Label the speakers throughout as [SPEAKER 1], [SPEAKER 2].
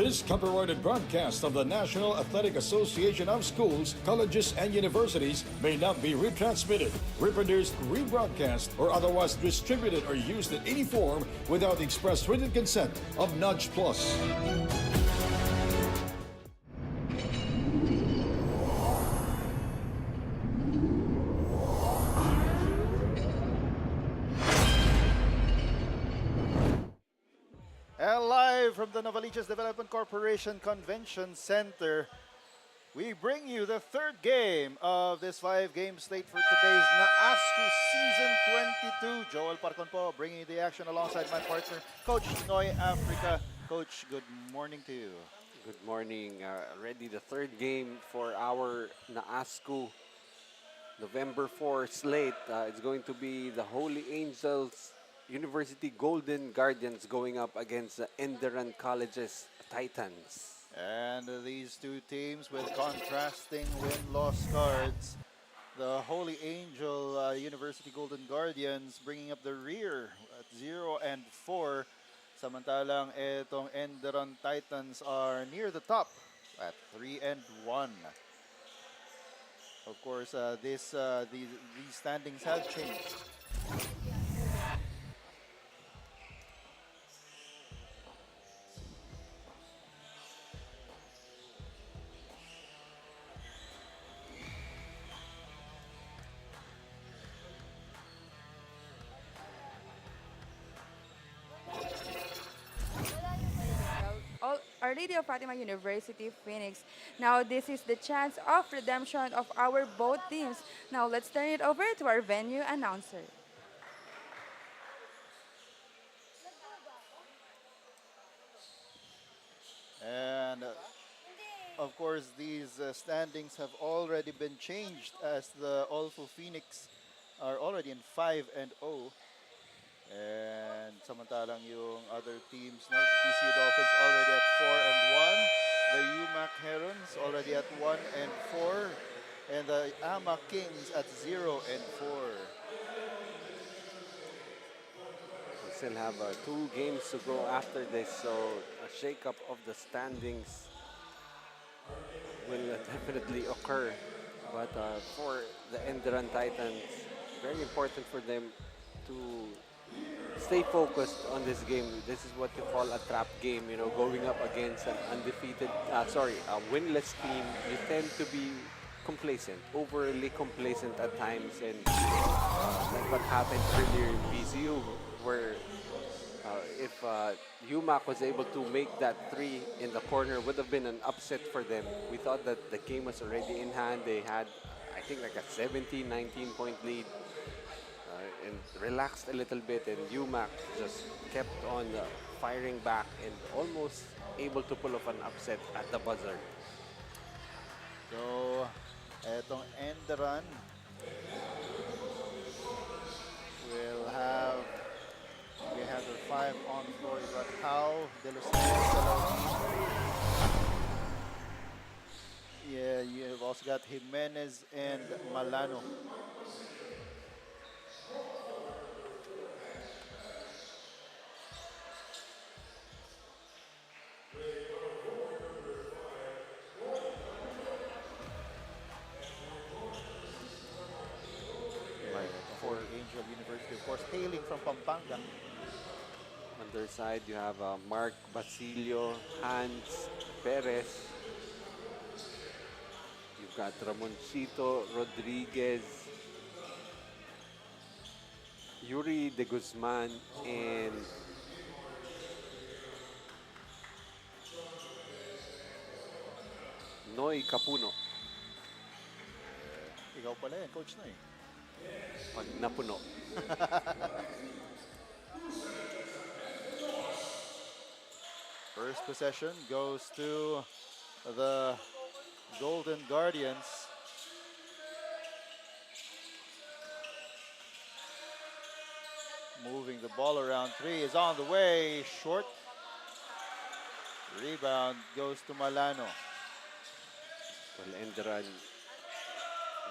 [SPEAKER 1] This copyrighted broadcast of the National Athletic Association of Schools, Colleges, and Universities may not be retransmitted, reproduced, rebroadcast, or otherwise distributed or used in any form without the express written consent of Nudge Plus.
[SPEAKER 2] And live from the Novaliches Development Corporation Convention Center, we bring you the third game of this 5-game slate for today's NAASCU Season 22. Joel Parcon po, bringing you the action alongside my partner, Coach Noy Africa. Coach, good morning to you.
[SPEAKER 3] Good morning. Already the third game for our NAASCU November 4 slate. It's going to be the Holy Angels University Golden Guardians going up against the ENDERUN College's Titans.
[SPEAKER 2] And these two teams with contrasting win-loss cards. The Holy Angel University Golden Guardians bringing up the rear at 0-4. Samantalang itong ENDERUN Titans are near the top at 3-1. Of course, these standings have changed.
[SPEAKER 4] Our Lady of Fatima University, Phoenix. Now, this is the chance of redemption of our both teams. Now, let's turn it over to our venue announcer.
[SPEAKER 2] And of course, these standings have already been changed as the All-Full Phoenix are already in 5-0. And samantalang yung other teams, no, the TC Dolphins already at 4-1. The UMAC Herons already at 1-4. And the AMA Kings at 0-4.
[SPEAKER 3] We still have 2 games to go after this, so a shake-up of the standings will definitely occur. But for the ENDERUN Titans, very important for them to stay focused on this game. This is what you call a trap game, you know, going up against an a winless team. You tend to be complacent, overly complacent at times, and like what happened earlier in BCU, where if UMAC was able to make that 3 in the corner, would have been an upset for them. We thought that the game was already in hand. They had, I think, like a 17-19 point lead. And relaxed a little bit, and UMAC just kept on firing back and almost able to pull off an upset at the buzzer.
[SPEAKER 2] So, etong ENDERUN will have, we have the 5 on the floor. You've got HAU, De Los Yeah, you've also got Jimenez and Malano. Angel University, of course, hailing from Pampanga.
[SPEAKER 3] On their side, you have Mark Basilio, Hans Perez. You've got Ramoncito Rodriguez, Yuri De Guzman, and Noy Capuno.
[SPEAKER 2] Ikaw pala yan, Coach Noy.
[SPEAKER 3] Pag napuno.
[SPEAKER 2] First possession goes to the Golden Guardians. Moving the ball around, 3 is on the way, short. Rebound goes to Malano.
[SPEAKER 3] Well, ENDERUN,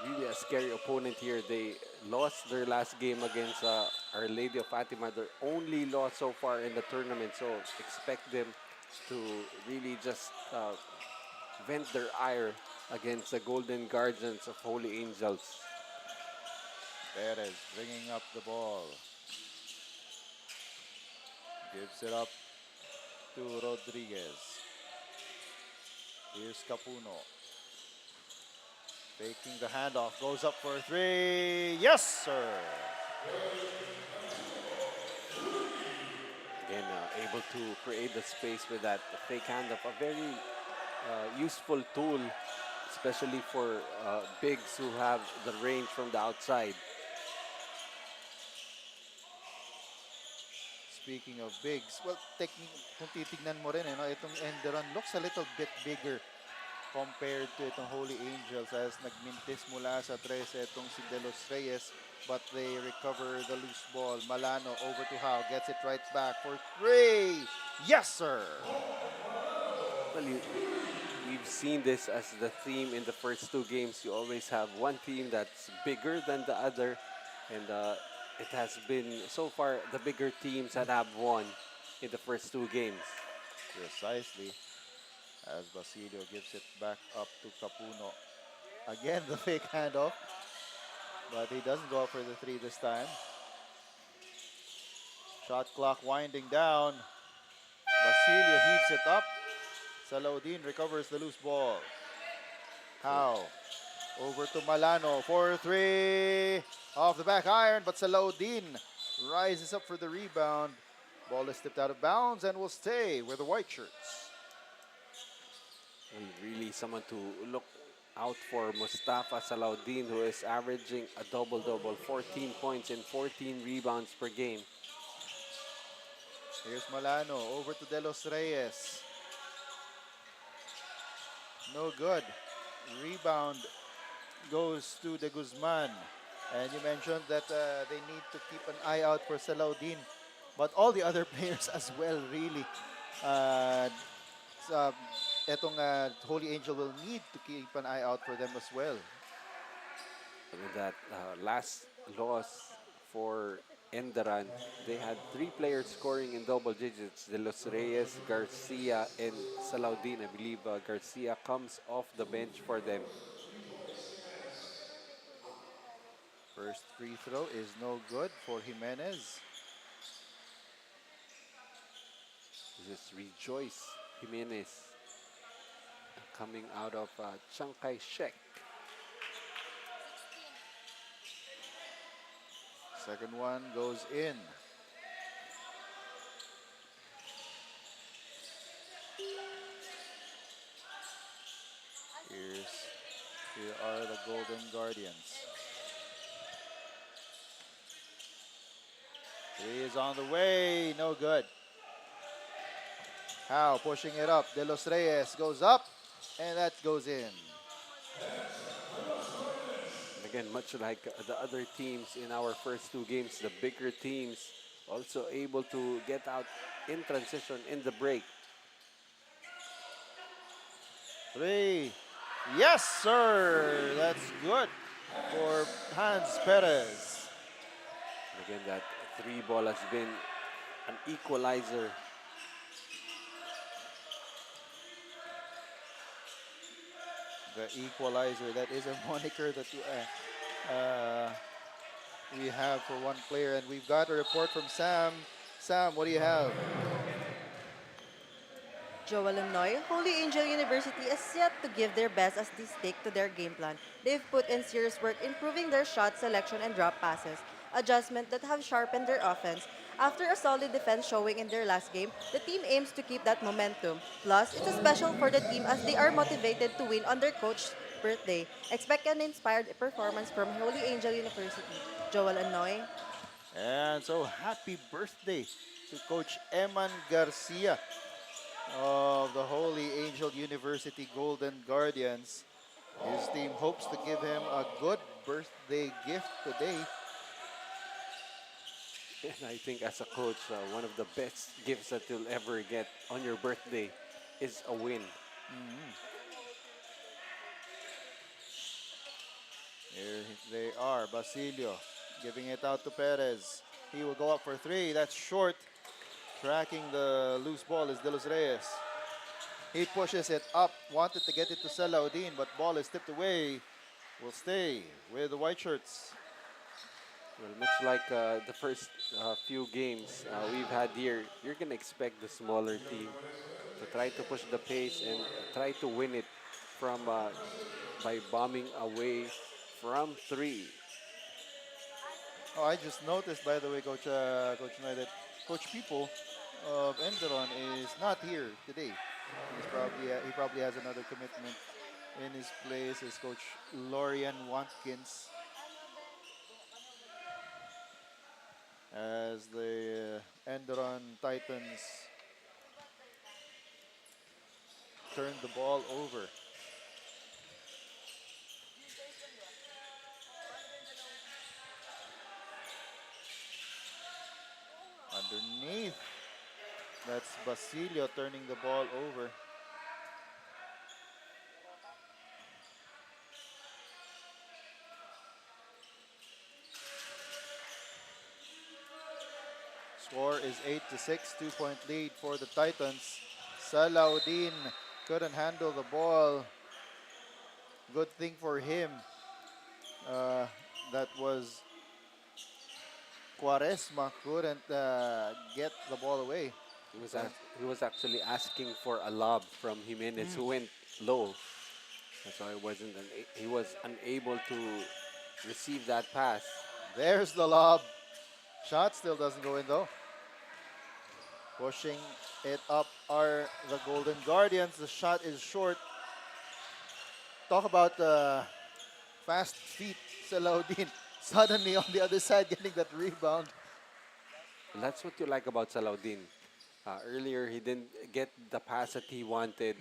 [SPEAKER 3] really a scary opponent here. They lost their last game against Our Lady of Fatima, their only loss so far in the tournament. So expect them to really just vent their ire against the Golden Guardians of Holy Angels.
[SPEAKER 2] Perez bringing up the ball. Gives it up to Rodriguez. Here's Capuno. Faking the handoff. Goes up for three. Yes, sir.
[SPEAKER 3] Again, able to create the space with that fake handoff. A very useful tool, especially for bigs who have the range from the outside.
[SPEAKER 2] Speaking of bigs, well, kung titignan mo rin, itong Enderun looks a little bit bigger compared to itong Holy Angels as nagmintis mula sa 13 itong si De Los Reyes, but they recover the loose ball. Malano over to HAU, gets it right back for three. Yes, sir.
[SPEAKER 3] Well, we've seen this as the theme in the first two games. You always have one team that's bigger than the other, and it has been, so far, the bigger teams that have won in the first two games.
[SPEAKER 2] Precisely. As Basilio gives it back up to Capuno. Again, the fake handoff. But he doesn't go for the three this time. Shot clock winding down. Basilio heaves it up. Salaudin recovers the loose ball. HAU over to Malano for three. Off the back iron, but Salaudin rises up for the rebound. Ball is tipped out of bounds and will stay with the white shirts.
[SPEAKER 3] And really someone to look out for, Mustafa Salaudin, who is averaging a double-double, 14 points and 14 rebounds per game.
[SPEAKER 2] Here's Malano over to De Los Reyes. No good. Rebound goes to De Guzman. And you mentioned that they need to keep an eye out for Salaudin. But all the other players as well, really. Etong Holy Angel will need to keep an eye out for them as well.
[SPEAKER 3] With that last loss for Enderun, they had 3 players scoring in double digits: De Los Reyes, Garcia, and Salaudin. I believe Garcia comes off the bench for them.
[SPEAKER 2] First free throw is no good for Jimenez.
[SPEAKER 3] This is Rejoice Jimenez coming out of Chiang Kai-shek.
[SPEAKER 2] Second one goes in. Here are the Golden Guardians. Three is on the way, no good. HAU pushing it up. De Los Reyes goes up, and that goes in.
[SPEAKER 3] Again, much like the other teams in our first two games, the bigger teams also able to get out in transition in the break.
[SPEAKER 2] Three. Yes, sir. That's good for Hans Perez.
[SPEAKER 3] Again, that 3 ball has been an equalizer.
[SPEAKER 2] The equalizer, that is a moniker that we have for one player. And we've got a report from Sam. Sam, what do you have?
[SPEAKER 5] 𝐍ᴜᴅＬY, Holy Angel University is yet to give their best as they stick to their game plan. They've put in serious work improving their shot selection and drop passes, adjustments that have sharpened their offense. After a solid defense showing in their last game, the team aims to keep that momentum. Plus, it's special for the team as they are motivated to win on their coach's birthday. Expect an inspired performance from Holy Angel University. 𝐍ᴜᴜLY.
[SPEAKER 2] And so happy birthday to Coach Eman Garcia of the Holy Angel University Golden Guardians. His team hopes to give him a good birthday gift today.
[SPEAKER 3] And I think as a coach, one of the best gifts that you'll ever get on your birthday is a win.
[SPEAKER 2] Here they are, Basilio giving it out to Perez. He will go up for 3, that's short. Tracking the loose ball is De Los Reyes. He pushes it up, wanted to get it to Salaudin, but ball is tipped away. Will stay with the white shirts.
[SPEAKER 3] Well, much like the first few games we've had here, you're going to expect the smaller team to try to push the pace and try to win it from by bombing away from 3.
[SPEAKER 2] Oh, I just noticed, by the way, Coach Noy, that Coach People of Enderon is not here today. He probably has another commitment. In his place is Coach Lorian Watkins. As the Enderon Titans turn the ball over. Underneath, that's Basilio turning the ball over. Score is 8-6, 2-point lead for the Titans. Salaudin couldn't handle the ball. Good thing for him. That was Quaresma couldn't get the ball away.
[SPEAKER 3] He was actually asking for a lob from Jimenez, who went low. That's why he was unable to receive that pass.
[SPEAKER 2] There's the lob. Shot still doesn't go in though. Pushing it up are the Golden Guardians. The shot is short. Talk about fast feet, Salaudin. Suddenly on the other side getting that rebound.
[SPEAKER 3] That's what you like about Salaudin. Earlier, he didn't get the pass that he wanted.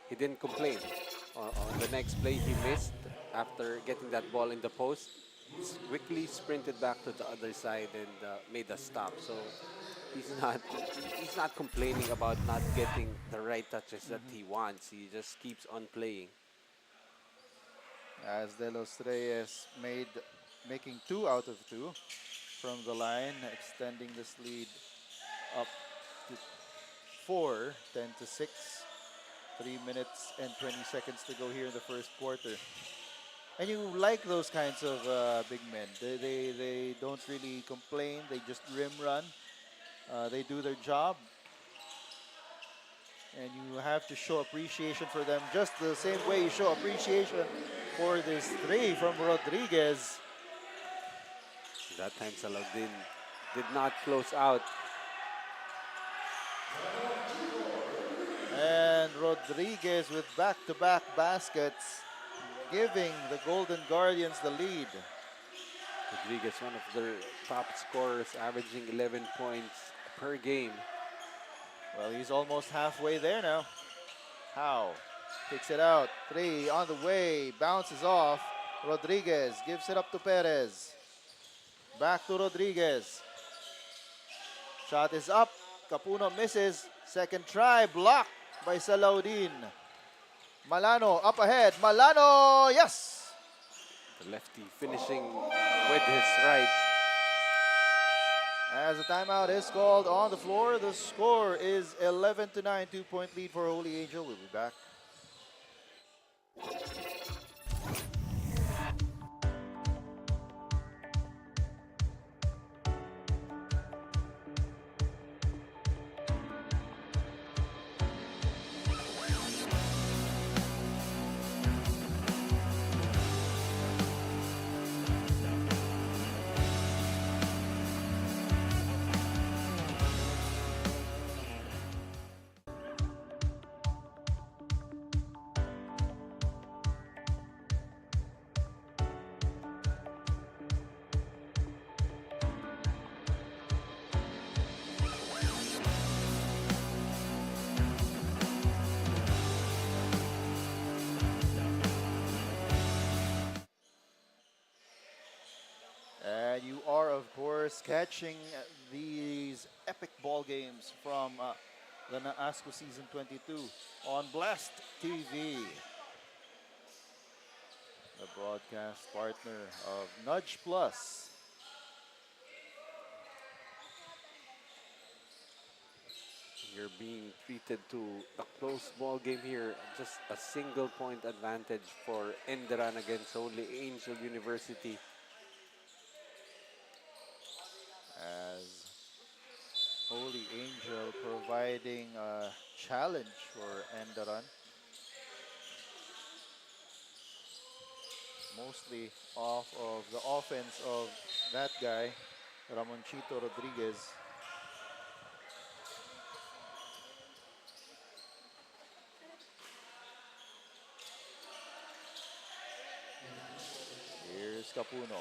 [SPEAKER 3] He didn't complain. On the next play, he missed after getting that ball in the post. Quickly sprinted back to the other side and made a stop. So he's not complaining about not getting the right touches that he wants. He just keeps on playing.
[SPEAKER 2] As De Los Reyes making 2 out of 2 from the line, extending this lead up to 4, 10-6. 3 minutes and 20 seconds to go here in the first quarter. And you like those kinds of big men. They don't really complain. They just rim run. They do their job. And you have to show appreciation for them just the same way you show appreciation for this 3 from Rodriguez.
[SPEAKER 3] That time, Salaudin did not close out.
[SPEAKER 2] And Rodriguez with back-to-back baskets, giving the Golden Guardians the lead.
[SPEAKER 3] Rodriguez, one of their top scorers, averaging 11 points per game.
[SPEAKER 2] Well, he's almost halfway there now. HAU kicks it out. 3 on the way, bounces off. Rodriguez gives it up to Perez. Back to Rodriguez. Shot is up. Capuno misses. Second try, blocked by Salaudin. Malano up ahead. Malano, yes!
[SPEAKER 3] The lefty finishing with his right.
[SPEAKER 2] As a timeout is called on the floor, the score is 11-9, 2-point lead for Holy Angel. We'll be back. And you are, of course, catching these epic ball games from the NAASCU Season 22 on Blast TV, the broadcast partner of Nudge Plus.
[SPEAKER 3] You're being treated to a close ball game here. Just a single point advantage for ENDERUN against Holy Angel University.
[SPEAKER 2] As Holy Angel providing a challenge for ENDERUN. Mostly off of the offense of that guy, Ramonchito Rodriguez. Here's Capuno.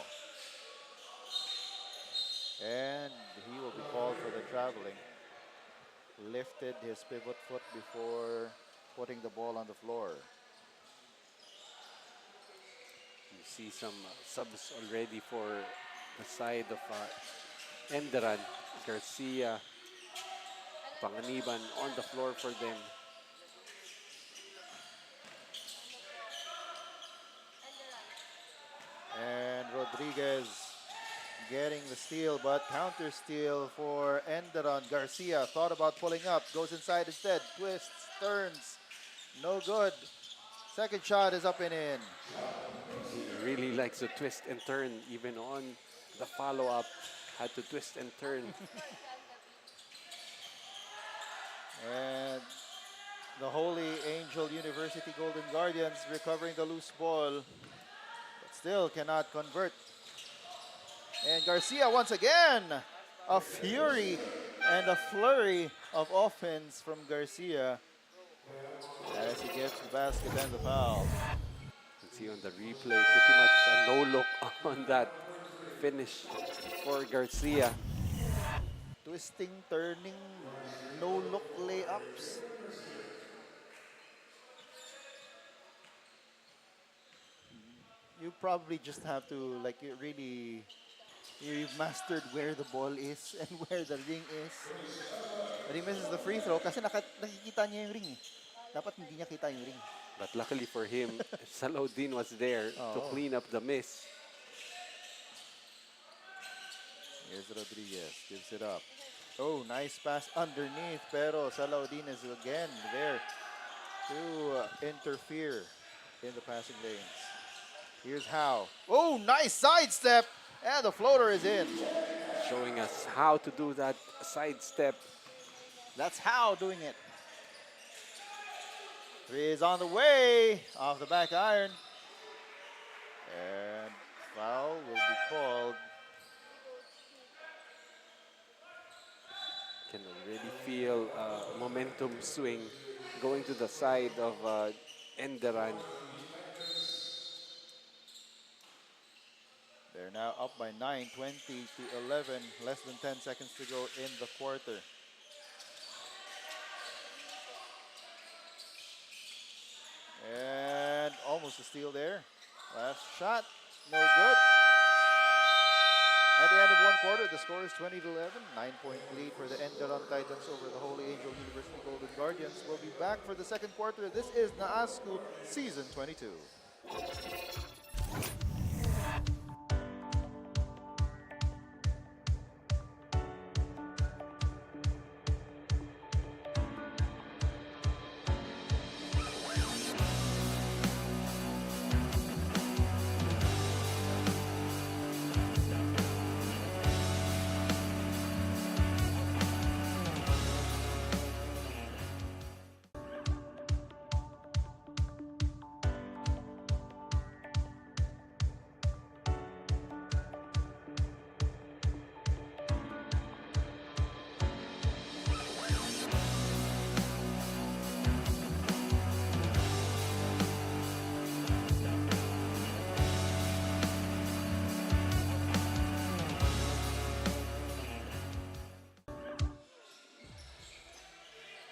[SPEAKER 2] And he will be called for the traveling. Lifted his pivot foot before putting the ball on the floor.
[SPEAKER 3] You see some subs already for the side of ENDERUN. Garcia, Panganiban on the floor for them.
[SPEAKER 2] And Rodriguez getting the steal, but counter steal for ENDERUN. Garcia thought about pulling up, goes inside instead, twists, turns, no good. Second shot is up and in.
[SPEAKER 3] He really likes to twist and turn, even on the follow-up. Had to twist and turn.
[SPEAKER 2] And the Holy Angel University Golden Guardians recovering the loose ball, but still cannot convert. And Garcia once again, a fury and a flurry of offense from Garcia as he gets the basket and the foul.
[SPEAKER 3] You can see on the replay, pretty much a no-look on that finish for Garcia.
[SPEAKER 2] Twisting, turning, no-look layups. You probably just have to, like, you really, you've mastered where the ball is and where the ring is. But he misses the free throw kasi nakikita niya yung ring eh. Dapat hindi niya kita yung ring.
[SPEAKER 3] But luckily for him, Salaudin was there to clean up the miss.
[SPEAKER 2] Here's Rodriguez, gives it up. Oh, nice pass underneath, pero Salaudin is again there to interfere in the passing lanes. Here's HAU. Oh, nice sidestep, and the floater is in.
[SPEAKER 3] Showing us how to do that sidestep.
[SPEAKER 2] That's HAU doing it. Three is on the way, off the back iron. And foul will be called.
[SPEAKER 3] Can already feel momentum swing going to the side of ENDERUN.
[SPEAKER 2] They're now up by 9, 20 to 11, less than 10 seconds to go in the quarter. And almost a steal there. Last shot, no good. At the end of one quarter, the score is 20 to 11. 9-point lead for the ENDERUN Titans over the Holy Angel University Golden Guardians. We'll be back for the second quarter. This is NAASCU Season 22.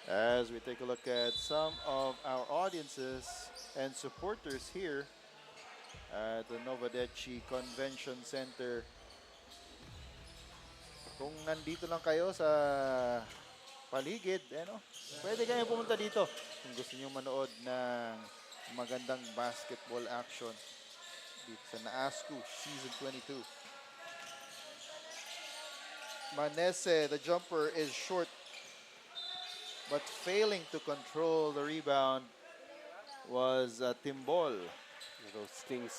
[SPEAKER 2] As we take a look at some of our audiences and supporters here at the Novadeci Convention Center. Kung nandito lang kayo sa paligid, pwede kayo pumunta dito kung gusto niyo manood ng magandang basketball action dito sa NAASCU Season 22. Manese, the jumper is short. but failing to control the rebound was Timbol.
[SPEAKER 3] Those things,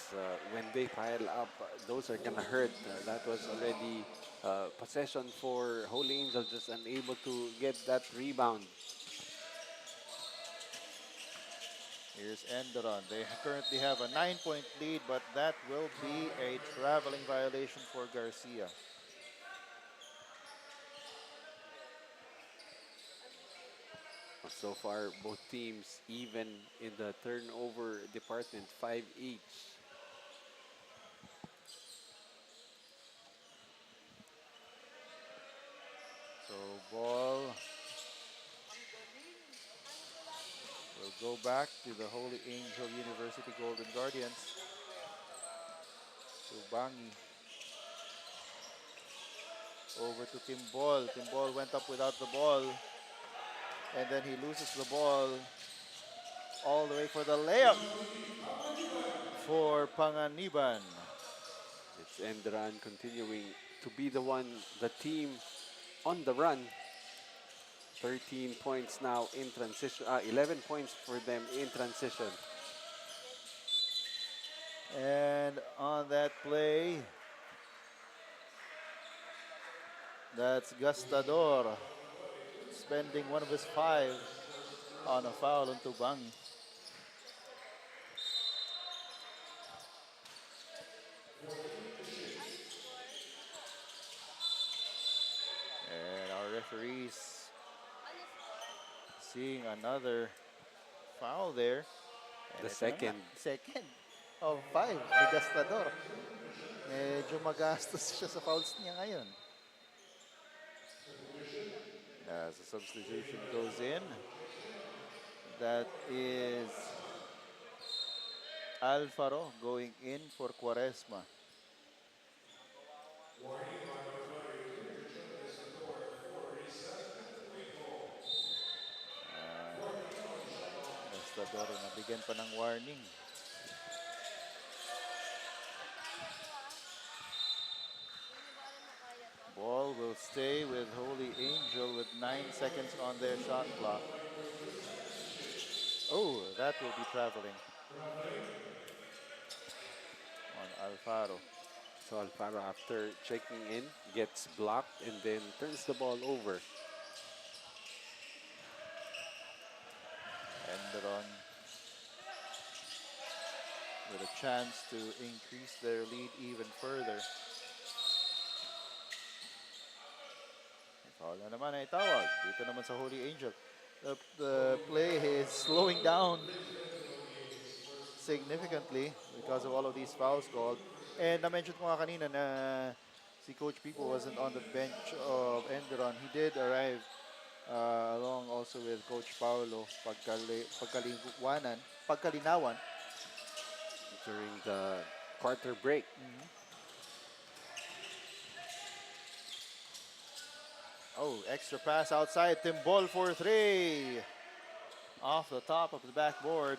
[SPEAKER 3] when they pile up, those are gonna hurt. That was already possession for Holy Angel, just unable to get that rebound.
[SPEAKER 2] Here's Enderon. They currently have a 9-point lead, but that will be a traveling violation for Garcia.
[SPEAKER 3] So far, both teams even in the turnover department, 5 each.
[SPEAKER 2] So ball will go back to the Holy Angel University Golden Guardians. Tubangi. Over to Timbol. Timbol went up without the ball. And then he loses the ball all the way for the layup for Panganiban.
[SPEAKER 3] It's Enderan continuing to be the team on the run. 13 points now in transition, 11 points for them in transition.
[SPEAKER 2] And on that play, that's Gastador spending one of his 5 on a foul on Tubangi. And our referees seeing another foul there. And
[SPEAKER 3] The
[SPEAKER 2] ito na nga,
[SPEAKER 3] second.
[SPEAKER 2] second of 5 ni Gastador. Medyo magastos siya sa fouls niya ngayon. As a substitution goes in, that is Alfaro going in for Quaresma. Gastador nabigyan pa ng warning. Ball will stay with Holy Angel with 9 seconds on their shot clock. Oh, that will be traveling on Alfaro.
[SPEAKER 3] So Alfaro, after checking in, gets blocked and then turns the ball over.
[SPEAKER 2] Enderon with a chance to increase their lead even further. Foul na naman ay tawag dito naman sa Holy Angel. The play is slowing down significantly because of all of these fouls called. And na-mention ko nga kanina na si Coach Pipo wasn't on the bench of Enderon. He did arrive along also with Coach Paulo pagkalinawan
[SPEAKER 3] During the quarter break.
[SPEAKER 2] Oh, extra pass outside. Timbol for 3. Off the top of the backboard.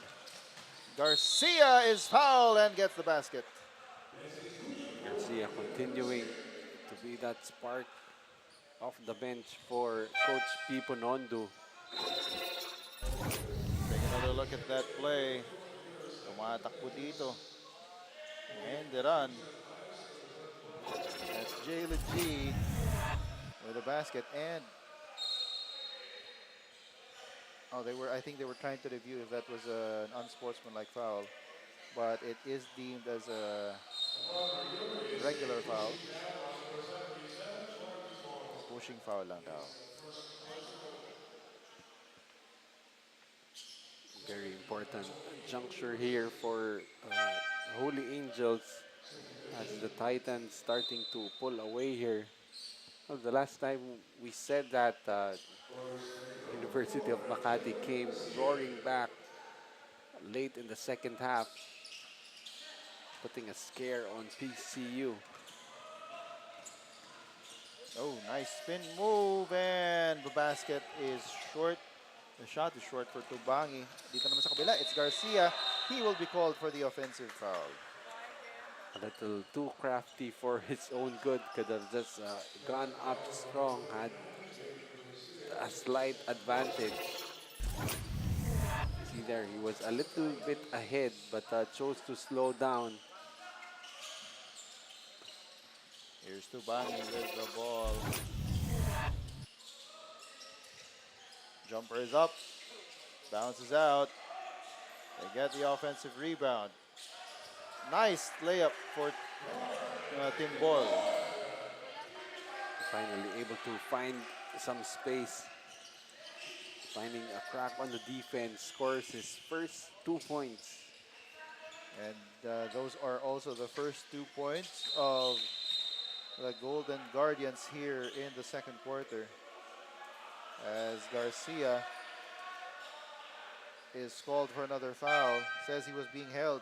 [SPEAKER 2] Garcia is fouled and gets the basket.
[SPEAKER 3] Garcia continuing to be that spark off the bench for Coach Pipo Nondu.
[SPEAKER 2] Take another look at that play. Tumatakbo dito. Enderan. That's 𝐍𝐿𝐴 with a basket, and I think they were trying to review if that was an unsportsmanlike foul, but it is deemed as a regular foul. Pushing foul lang daw.
[SPEAKER 3] Very important juncture here for Holy Angels as the Titans starting to pull away here. Well, the last time we said that University of Makati came roaring back late in the second half, putting a scare on PCU.
[SPEAKER 2] Oh, nice spin move, and the basket is short. The shot is short for Tubangi. Dito naman sa kabila, it's Garcia. He will be called for the offensive foul.
[SPEAKER 3] A little too crafty for his own good. Could have just gone up strong had a slight advantage. See there, he was a little bit ahead, but chose to slow down.
[SPEAKER 2] Here's Tubani with the ball. Jumper is up, bounces out. They get the offensive rebound. Nice layup for Timbol.
[SPEAKER 3] Finally able to find some space. Finding a crack on the defense, scores his first 2 points.
[SPEAKER 2] And those are also the first 2 points of the Golden Guardians here in the second quarter. As Garcia is called for another foul, says he was being held.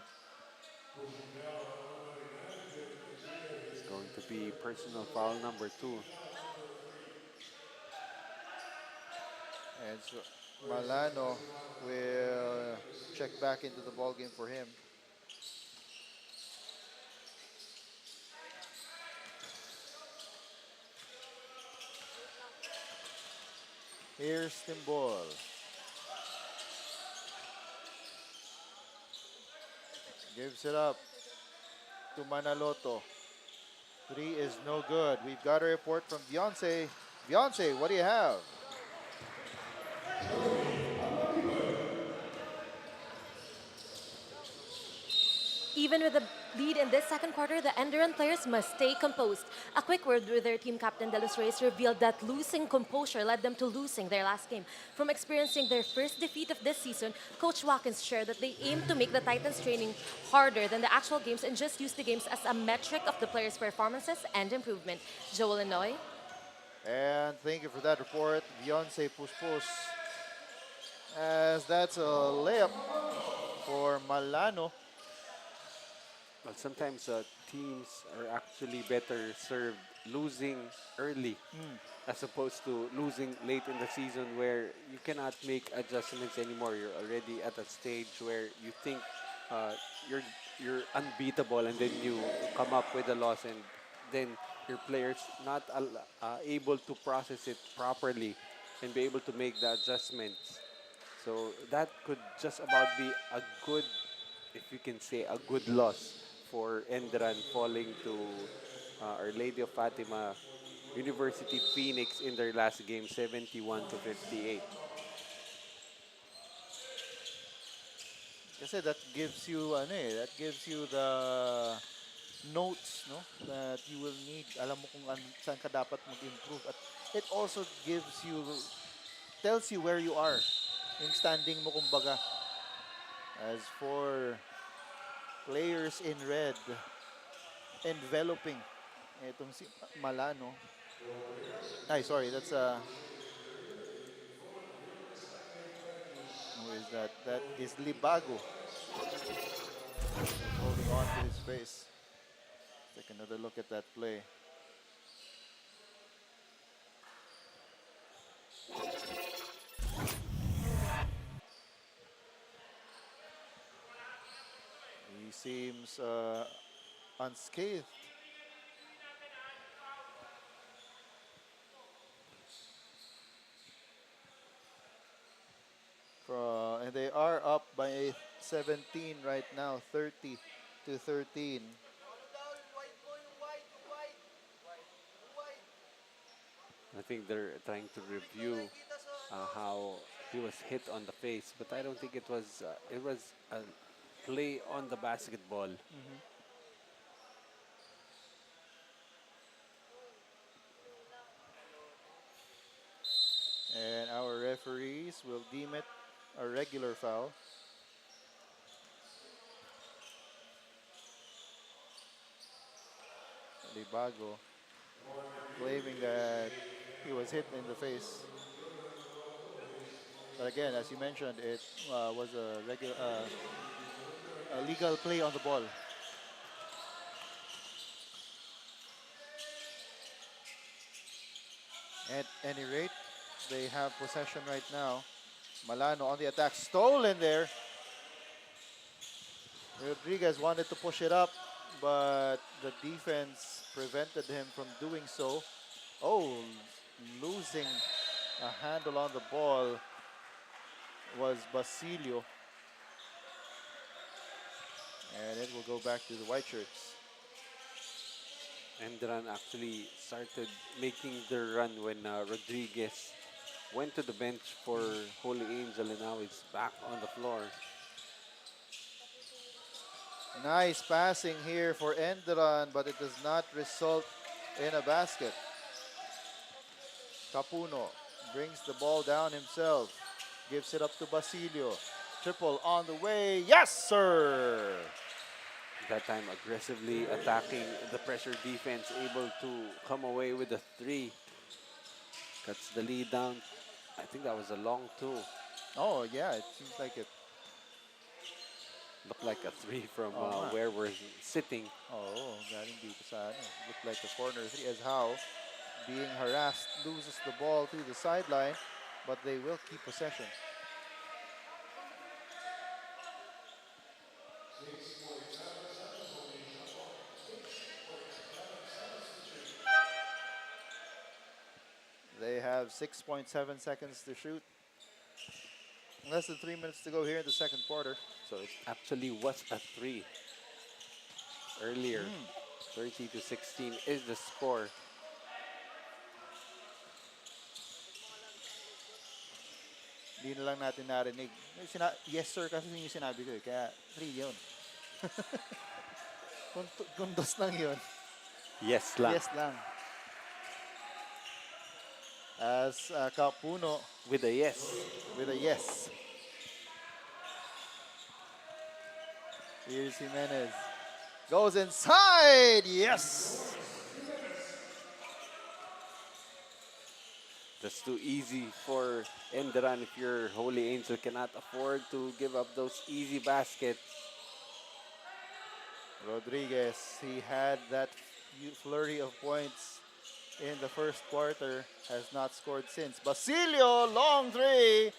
[SPEAKER 3] It's going to be personal foul number 2.
[SPEAKER 2] And so Malano will check back into the ball game for him. Here's Timbol. Gives it up to Manaloto. 3 is no good. We've got a report from Beyonce. Beyonce, what do you have?
[SPEAKER 6] Even with the lead in this second quarter, the Enderun players must stay composed. A quick word with their team captain De Los Reyes revealed that losing composure led them to losing their last game. From experiencing their first defeat of this season, Coach Watkins shared that they aim to make the Titans training harder than the actual games and just use the games as a metric of the players' performances and improvement. Joel and Noy.
[SPEAKER 2] And thank you for that report, Beyonce Puspus. As that's a layup for Malano.
[SPEAKER 3] Well, sometimes teams are actually better served losing early as opposed to losing late in the season where you cannot make adjustments anymore. You're already at a stage where you think you're unbeatable, and then you come up with a loss, and then your players not able to process it properly and be able to make the adjustments. So that could just about be a good, if you can say, a good loss for Enderun, falling to Our Lady of Fatima University Phoenix in their last game, 71-58.
[SPEAKER 2] Kasi that gives you that gives you the notes, no, that you will need. Alam mo kung saan ka dapat mag-improve, at it also tells you where you are, yung standing mo kumbaga. As for players in red, enveloping itong si Malano. Ay, sorry, that's who is that? That is Libago. Holding on to his face. Take another look at that play. He seems unscathed. And they are up by 17 right now, 30-13.
[SPEAKER 3] I think they're trying to review how he was hit on the face, but I don't think it was a play on the basketball.
[SPEAKER 2] And our referees will deem it a regular foul. Libago claiming that he was hit in the face. But again, as you mentioned, it was a legal play on the ball. At any rate, they have possession right now. Malano on the attack, stolen there. Rodriguez wanted to push it up, but the defense prevented him from doing so. Oh, losing a handle on the ball was Basilio. And it will go back to the white shirts.
[SPEAKER 3] Enderun actually started making their run when Rodriguez went to the bench for Holy Angel, and now it's back on the floor.
[SPEAKER 2] Nice passing here for Enderun, but it does not result in a basket. Capuno brings the ball down himself. Gives it up to Basilio. Triple on the way. Yes, sir!
[SPEAKER 3] That time aggressively attacking the pressure defense, able to come away with a 3. Cuts the lead down. I think that was a long 2.
[SPEAKER 2] Oh, yeah, it seems like it.
[SPEAKER 3] Looked like a 3 from
[SPEAKER 2] Oo nga.
[SPEAKER 3] where we're sitting.
[SPEAKER 2] Oh, galing dito sa ano. Looked like a corner 3 as HAU, being harassed, loses the ball to the sideline, but they will keep possession. They have 6.7 seconds to shoot. Less than 3 minutes to go here in the second quarter.
[SPEAKER 3] So it actually was a 3 earlier. 30-16 is the score.
[SPEAKER 2] Hindi na lang natin narinig. Yes sir kasi yung sinabi ko eh. Kaya 3 yun. kung dos lang yun.
[SPEAKER 3] Yes lang.
[SPEAKER 2] Yes lang. As Capuno
[SPEAKER 3] With a yes.
[SPEAKER 2] with a yes. Here's Jimenez. Goes inside. Yes.
[SPEAKER 3] That's too easy for Enderun. If your Holy Angel cannot afford to give up those easy baskets.
[SPEAKER 2] Rodriguez, he had that flurry of points in the first quarter, has not scored since. Basilio, long 3,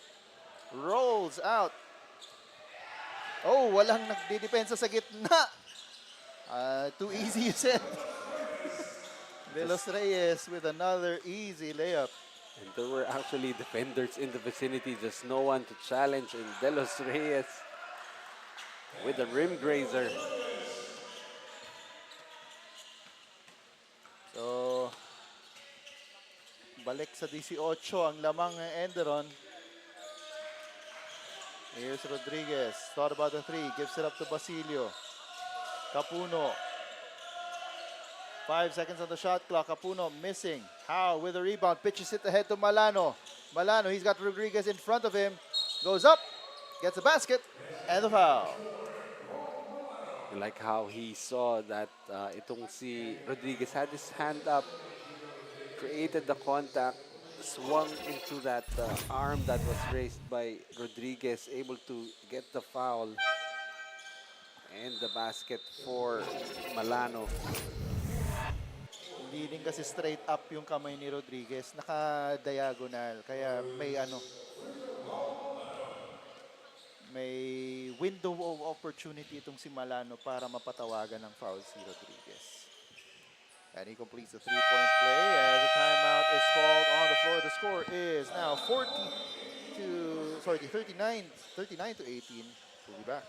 [SPEAKER 2] rolls out. Oh, walang nagdidepensa sa gitna. Too easy, you said. De Los Reyes with another easy layup.
[SPEAKER 3] And there were actually defenders in the vicinity, just no one to challenge. And De Los Reyes with a rim grazer.
[SPEAKER 2] So, balik sa 18 ang lamang ng Enderun. Here's Rodriguez. Thought about the 3. Gives it up to Basilio. Capuno. 5 seconds on the shot clock. Capuno missing. HAU with a rebound. Pitches it ahead to Malano. Malano, he's got Rodriguez in front of him. Goes up. Gets a basket. And the foul.
[SPEAKER 3] I like how he saw that itong si Rodriguez had his hand up, created the contact, swung into that arm that was raised by Rodriguez, able to get the foul and the basket for Malano.
[SPEAKER 2] Hindi din kasi straight up yung kamay ni Rodriguez. Naka-diagonal. Kaya may window of opportunity itong si Malano para mapatawagan ng foul si Rodriguez. And he completes the 3-point play as a timeout is called on the floor. The score is now 39 to 18. We'll be back.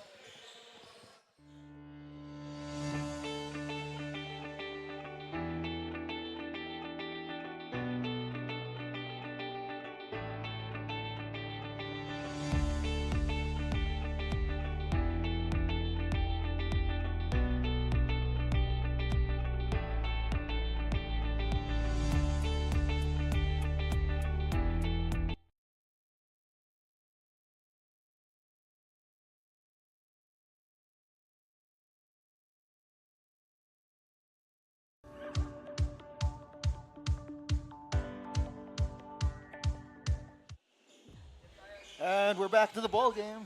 [SPEAKER 2] And we're back to the ball game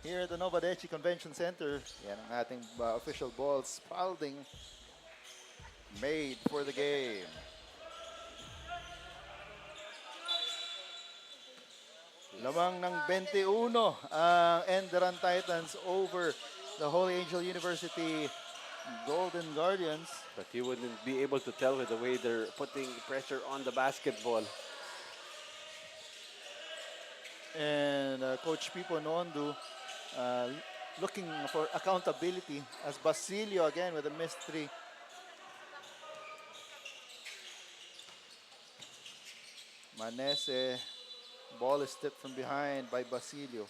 [SPEAKER 2] here at the Novadeci Convention Center. Yan ang ating official ball spalding made for the game. Lamang ng 21 ang Enderun Titans over the Holy Angel University Golden Guardians.
[SPEAKER 3] But you wouldn't be able to tell with the way they're putting pressure on the basketball.
[SPEAKER 2] And Coach Pipo Nondu looking for accountability as Basilio again with a missed three. Manese, ball is tipped from behind by Basilio.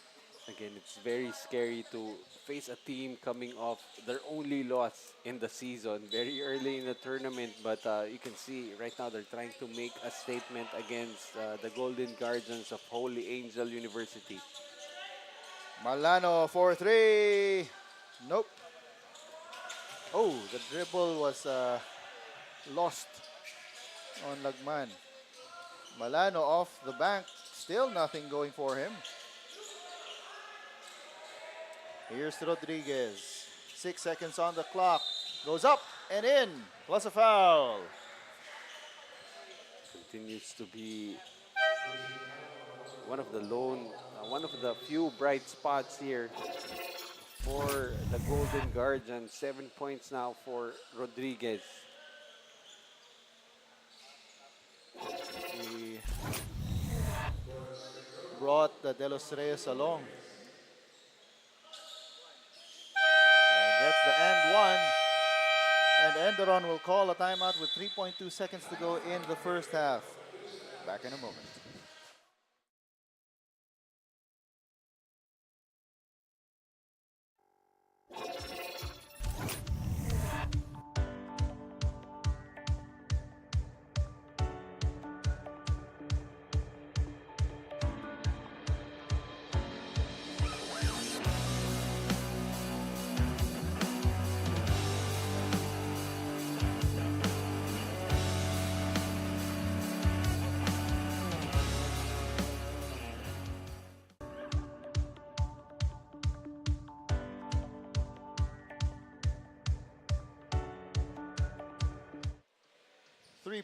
[SPEAKER 3] Again, it's very scary to face a team coming off their only loss in the season, very early in the tournament. But you can see right now they're trying to make a statement against the Golden Guardians of Holy Angel University.
[SPEAKER 2] Malano for three. Nope. Oh, the dribble was lost on Lagman. Malano off the bank. Still nothing going for him. Here's Rodriguez. 6 seconds on the clock. Goes up and in. Plus a foul.
[SPEAKER 3] Continues to be one of the few bright spots here for the Golden Guardians. 7 points now for Rodriguez.
[SPEAKER 2] He brought the De Los Reyes along. And that's the end one. And Enderon will call a timeout with 3.2 seconds to go in the first half. Back in a moment.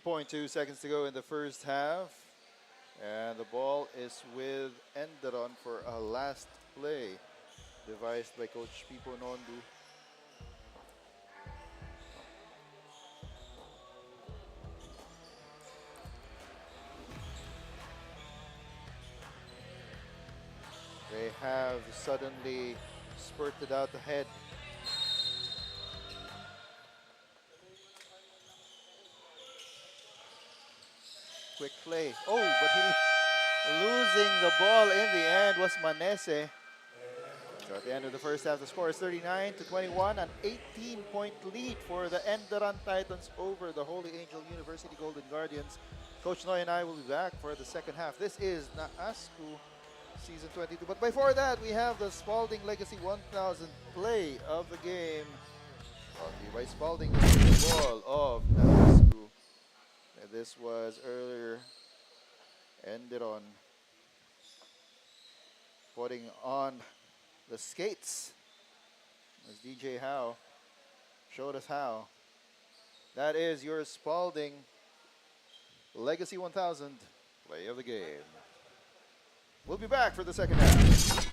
[SPEAKER 2] .2 seconds to go in the first half. And the ball is with Enderon for a last play devised by Coach Pipo Nondu. They have suddenly spurted out ahead. Quick play. Oh, but losing the ball in the end was Manese. So at the end of the first half, the score is 39-21, an 18-point lead for the Enderan Titans over the Holy Angel University Golden Guardians. Coach Noy and I will be back for the second half. This is NAASCU Season 22. But before that, we have the Spalding Legacy 1000 play of the game. Brought to you by Spalding, the ball of NAASCU. This was earlier Enderon putting on the skates as DJ HAU showed us how. That is your Spalding Legacy 1000 play of the game. We'll be back for the second half.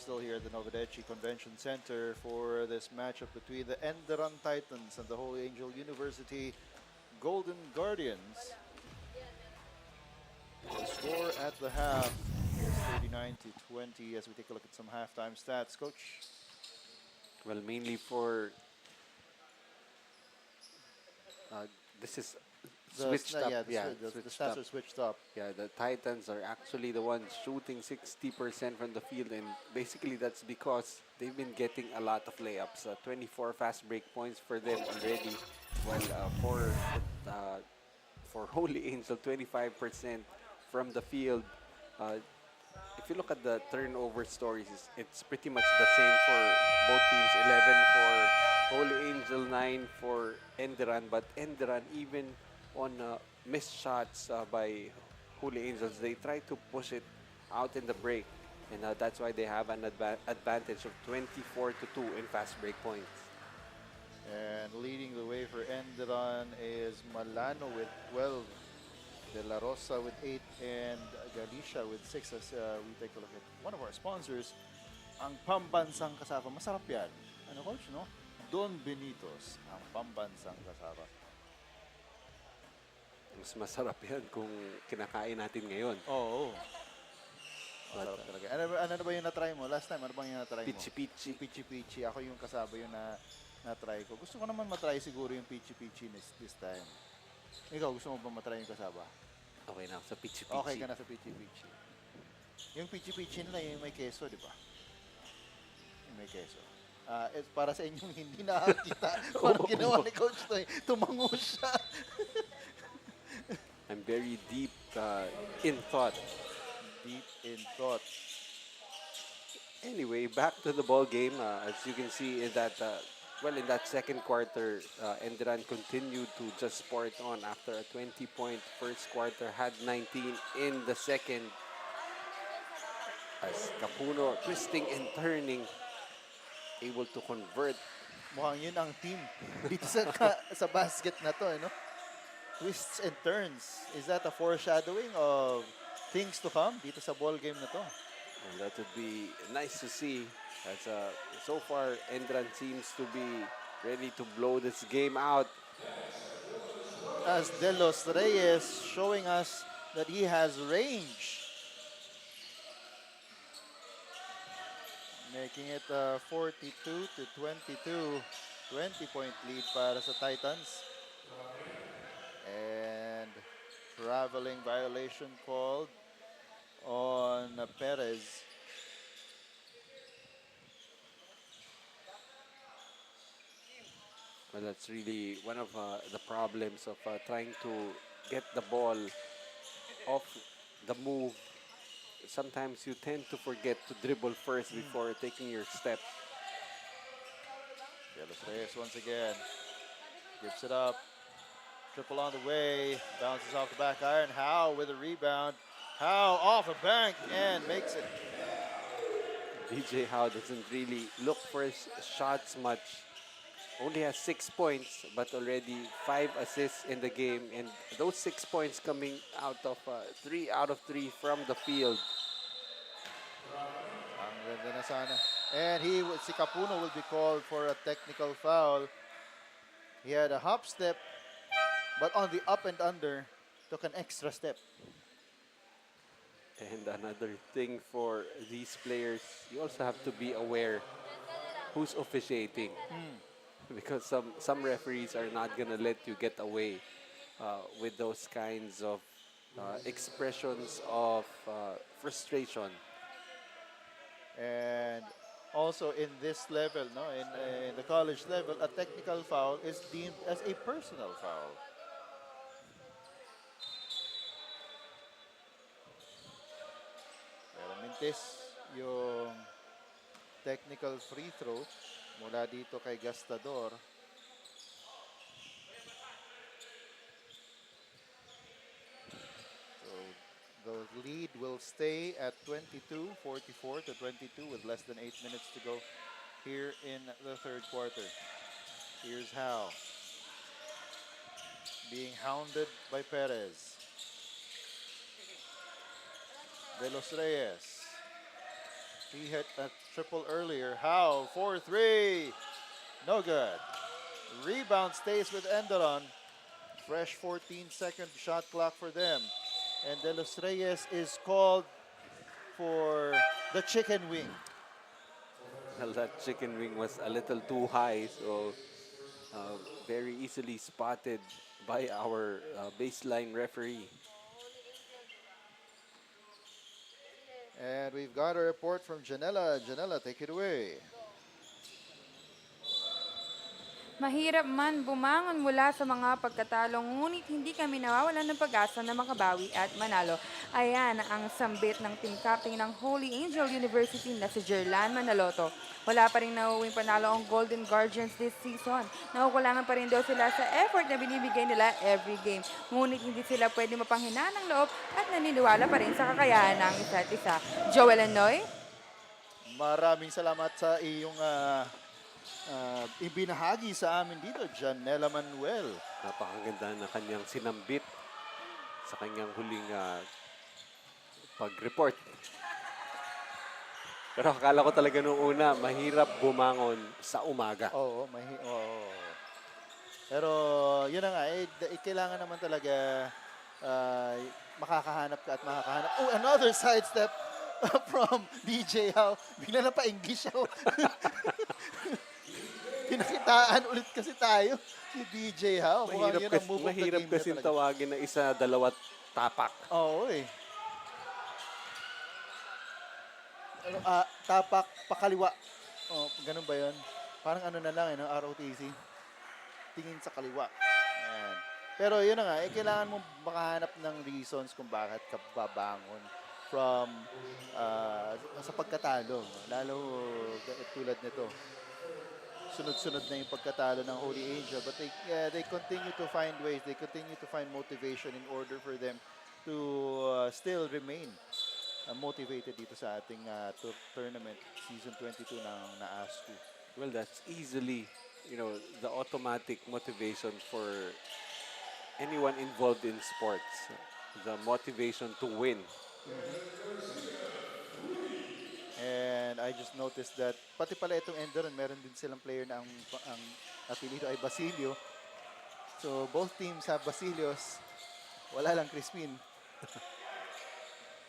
[SPEAKER 2] still here at the Novadeci Convention Center for this matchup between the ENDERUN Titans and the Holy Angel University Golden Guardians. The score at the half is 39-20 as we take a look at some halftime stats. Coach?
[SPEAKER 3] Well, mainly for this is switched up.
[SPEAKER 2] The
[SPEAKER 3] Switched
[SPEAKER 2] stats
[SPEAKER 3] up.
[SPEAKER 2] are switched up.
[SPEAKER 3] Yeah, the Titans are actually the ones shooting 60% from the field, and basically that's because they've been getting a lot of layups. 24 fast break points for them already. While for Holy Angel, 25% from the field. If you look at the turnover stories, it's pretty much the same for both teams. 11 for Holy Angel, 9 for ENDERUN. But ENDERUN, even on missed shots by Holy Angels, they try to push it out in the break. And that's why they have an advantage of 24-2 in fast break points.
[SPEAKER 2] And leading the way for ENDERUN is Malano with 12. De La Rosa with 8 and Galicia with 6 as we take a look at one of our sponsors, ang Pambansang Kasaba. Masarap yan. Ano, Coach, no? Don Benitos, ang Pambansang Kasaba.
[SPEAKER 3] Mas masarap yan kung kinakain natin ngayon.
[SPEAKER 2] Oo. Masarap talaga. Ano ba yung na-try mo? Last time, ano bang yung na-try mo?
[SPEAKER 3] Pichi-pichi.
[SPEAKER 2] Pichi-pichi. Ako yung kasaba yung na-try ko. Gusto ko naman matry siguro yung pichi-pichi this time. Ikaw, gusto mo ba matry yung kasaba?
[SPEAKER 3] Okay na ako sa pichi-pichi.
[SPEAKER 2] Okay ka na sa pichi-pichi. Yung pichi-pichi nila yung may keso, di ba? Yung may keso. Para sa inyong hindi nakakita, parang ginawa ni Coach Toy, tumango siya.
[SPEAKER 3] I'm very deep in thought.
[SPEAKER 2] Deep in thought.
[SPEAKER 3] Anyway, back to the ball game. As you can see, in that second quarter, ENDERUN continued to just pour it on after a 20-point first quarter, had 19 in the second. As Capuno, twisting and turning, able to convert.
[SPEAKER 2] Mukhang yun ang team dito sa basket na to, no? Twists and turns. Is that a foreshadowing of things to come dito sa ball game na to?
[SPEAKER 3] And that would be nice to see. As so far, ENDERUN seems to be ready to blow this game out.
[SPEAKER 2] As De Los Reyes showing us that he has range. Making it 42-22. 20-point lead para sa Titans. And traveling violation called on Perez.
[SPEAKER 3] Well, that's really one of the problems of trying to get the ball off the move. Sometimes you tend to forget to dribble first before taking your step.
[SPEAKER 2] De Los Reyes once again gives it up. Triple on the way. Bounces off the back iron. HAU with a rebound. HAU off a bank and makes it.
[SPEAKER 3] DJ HAU doesn't really look for his shots much. Only has 6 points, but already 5 assists in the game. And those 6 points coming out of 3 out of 3 from the field.
[SPEAKER 2] Ang ganda na sana. And si Capuno will be called for a technical foul. He had a hop step, but on the up and under, took an extra step.
[SPEAKER 3] And another thing for these players, you also have to be aware who's officiating. Because some referees are not going to let you get away with those kinds of expressions of frustration.
[SPEAKER 2] And also in this level, no, in the college level, a technical foul is deemed as a personal foul. Pero mintis yung technical free throw mula dito kay Gastador. So the lead will stay at 44-22 with less than 8 minutes to go here in the third quarter. Here's HAU being hounded by Perez. De Los Reyes He hit a triple earlier. HAU, 4-3. No good. Rebound stays with Enderun. Fresh 14-second shot clock for them. And De Los Reyes is called for the chicken wing.
[SPEAKER 3] Well, that chicken wing was a little too high, so very easily spotted by our baseline referee.
[SPEAKER 2] And we've got a report from Janela. Janela, take it away.
[SPEAKER 4] Mahirap man bumangon mula sa mga pagkatalong, ngunit hindi kami nawawalan ng pag-asa na makabawi at manalo. Ayan ang sambit ng team captain ng Holy Angel University na si Jerlan Manaloto. Wala pa rin nauuwing panalo ang Golden Guardians this season. Nakukulangan pa rin daw sila sa effort na binibigay nila every game. Ngunit hindi sila pwede mapanghinaan ng loob at naniniwala pa rin sa kakayahan ng isa't isa. Joel and Noy?
[SPEAKER 2] Maraming salamat sa iyong ibinahagi sa amin dito, Janela Manuel.
[SPEAKER 3] Napakaganda na kanyang sinambit sa kanyang huling pag-report. Pero akala ko talaga nung una, mahirap bumangon sa umaga.
[SPEAKER 2] Oo, pero yun na nga, kailangan naman talaga makakahanap ka at makakahanap. Oh, another sidestep from DJ HAU. Bigla na pa English ako. Pinakitaan ulit kasi tayo si DJ HAU.
[SPEAKER 3] Mahirap kasi tawagin na isa, dalawa, tapak.
[SPEAKER 2] Oo eh. Tapak, pakaliwa. Oh, ganun ba yun? Parang ano na lang, no? ROTC. Tingin sa kaliwa. Ayan. Pero yun na nga, kailangan mo makahanap ng reasons kung bakit ka babangon from sa pagkatalo. Lalo tulad nito. Sunod-sunod na yung pagkatalo ng Holy Angel. But they continue to find ways. They continue to find motivation in order for them to still remain motivated dito sa ating tournament, Season 22 ng NAASCU.
[SPEAKER 3] Well, that's easily, the automatic motivation for anyone involved in sports. The motivation to win.
[SPEAKER 2] And I just noticed that pati pala itong Enderun, meron din silang player na ang apelido ay Basilio. So both teams have Basilios. Wala lang Crispin.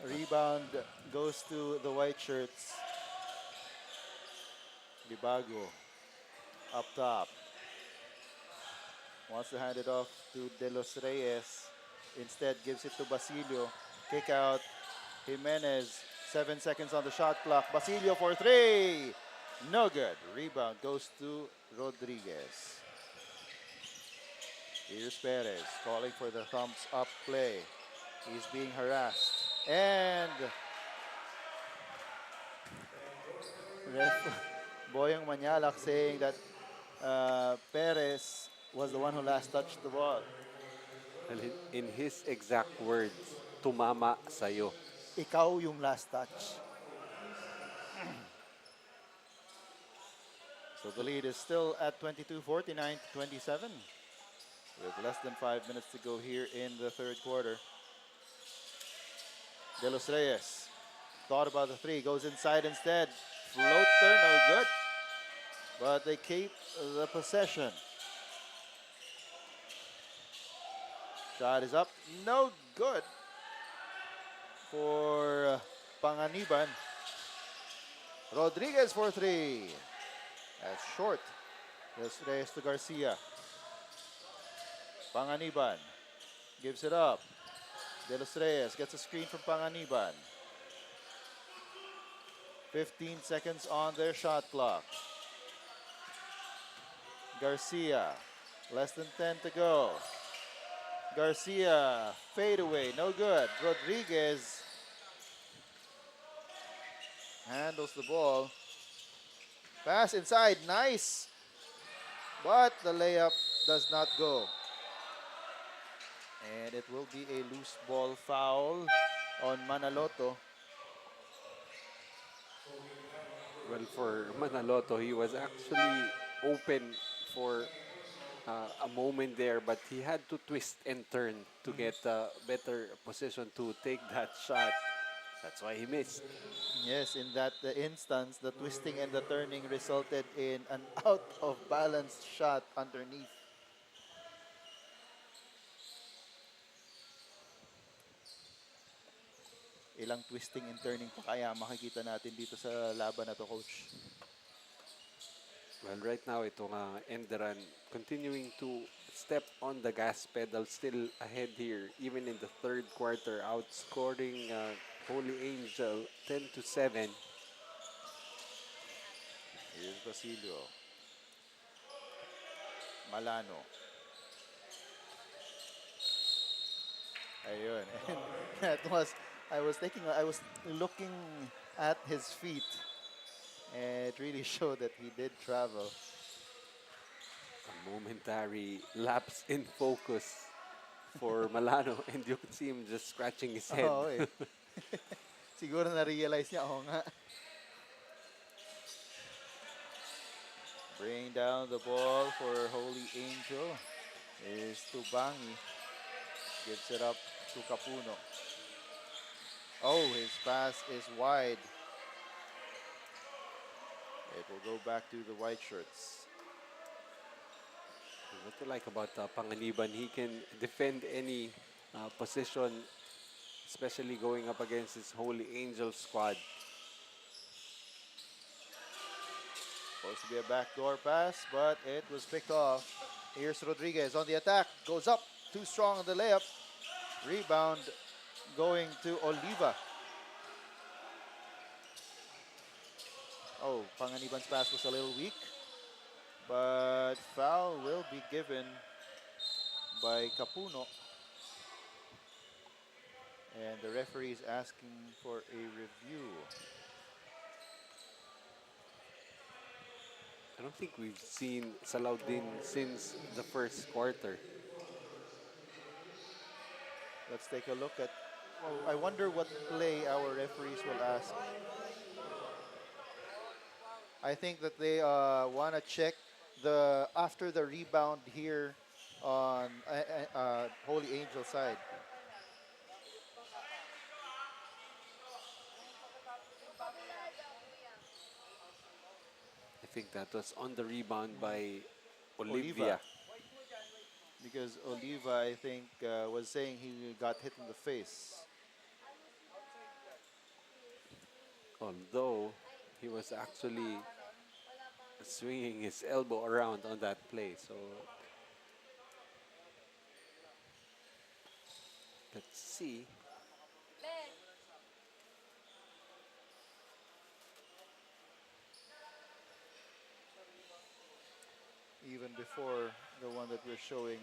[SPEAKER 2] Rebound goes to the white shirts. Libago up top. Wants to hand it off to De Los Reyes. Instead gives it to Basilio. Kick out. Jimenez. 7 seconds on the shot clock. Basilio for 3. No good. Rebound goes to Rodriguez. Here's Perez calling for the thumbs up play. He's being harassed. And ref Boyong Manyalak saying that Perez was the one who last touched the ball.
[SPEAKER 3] Well, in his exact words, tumama sa'yo.
[SPEAKER 2] Ikaw yung last touch. So the lead is still at 22, 49-27. With less than 5 minutes to go here in the third quarter. De Los Reyes thought about the three, goes inside instead. Floater, no good. But they keep the possession. Shot is up, no good for Panganiban. Rodriguez for 3. That's short. De Los Reyes to Garcia. Panganiban gives it up. De Los Reyes gets a screen from Panganiban. 15 seconds on their shot clock. Garcia, less than 10 to go. Garcia, fade away, no good. Rodriguez handles the ball. Pass inside, nice. But the layup does not go. And it will be a loose ball foul on Manaloto.
[SPEAKER 3] Well, for Manaloto, he was actually open for a moment there, but he had to twist and turn to get a better position to take that shot. That's why he missed.
[SPEAKER 2] Yes, in that instance, the twisting and the turning resulted in an out of balance shot underneath. Ilang twisting and turning pa kaya makikita natin dito sa laban na to, Coach?
[SPEAKER 3] Well, right now, itong Enderan continuing to step on the gas pedal, still ahead here, even in the third quarter, outscoring Holy Angel 10-7.
[SPEAKER 2] Here's Basilio. Malano. Ayun. And that was, I was looking at his feet. And it really showed that he did travel.
[SPEAKER 3] A momentary lapse in focus for Malano, and you can see him just scratching his head.
[SPEAKER 2] Oo, eh. Siguro na-realize niya, oo nga. Bringing down the ball for Holy Angel is Tubangi. Gives it up to Capuno. Oh, his pass is wide. It will go back to the white shirts.
[SPEAKER 3] What I like about Panganiban, he can defend any position, especially going up against his Holy Angel squad.
[SPEAKER 2] Supposed to be a backdoor pass, but it was picked off. Here's Rodriguez on the attack. Goes up. Too strong on the layup. Rebound going to Oliva. Oh, Panganiban's pass was a little weak. But foul will be given by Capuno. And the referee is asking for a review.
[SPEAKER 3] I don't think we've seen Salaudin since the first quarter.
[SPEAKER 2] Let's take a look at. Oh, I wonder what play our referees will ask. I think that they want to check the after the rebound here on Holy Angel side.
[SPEAKER 3] I think that was on the rebound by
[SPEAKER 2] Oliva.
[SPEAKER 3] Olivia.
[SPEAKER 2] Because Oliva, I think, was saying he got hit in the face.
[SPEAKER 3] Although he was actually swinging his elbow around on that play. So let's see.
[SPEAKER 2] Even before the one that we're showing.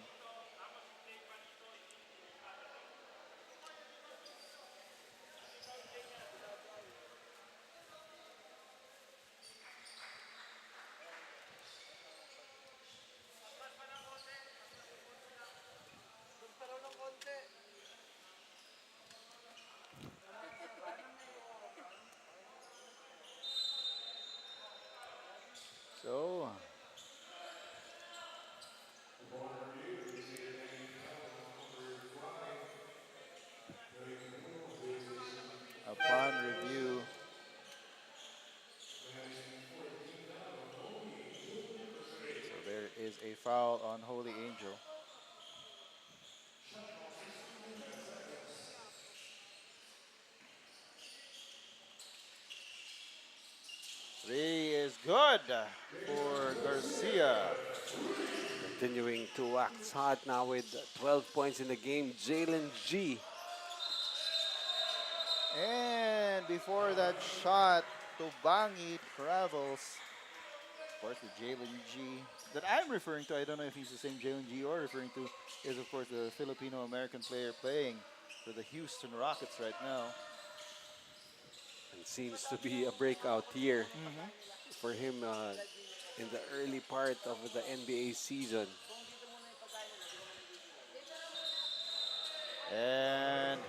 [SPEAKER 2] So, upon review, so there is a foul on Holy Angel. Three is good for Garcia.
[SPEAKER 3] Continuing to wax hot now with 12 points in the game, Jalen G.
[SPEAKER 2] And before that shot, Tubangi travels. Of course, the Jalen G that I'm referring to, I don't know if he's the same Jalen G you're referring to, is of course the Filipino-American player playing for the Houston Rockets right now.
[SPEAKER 3] And seems to be a breakout year for him in the early part of the NBA season.
[SPEAKER 2] And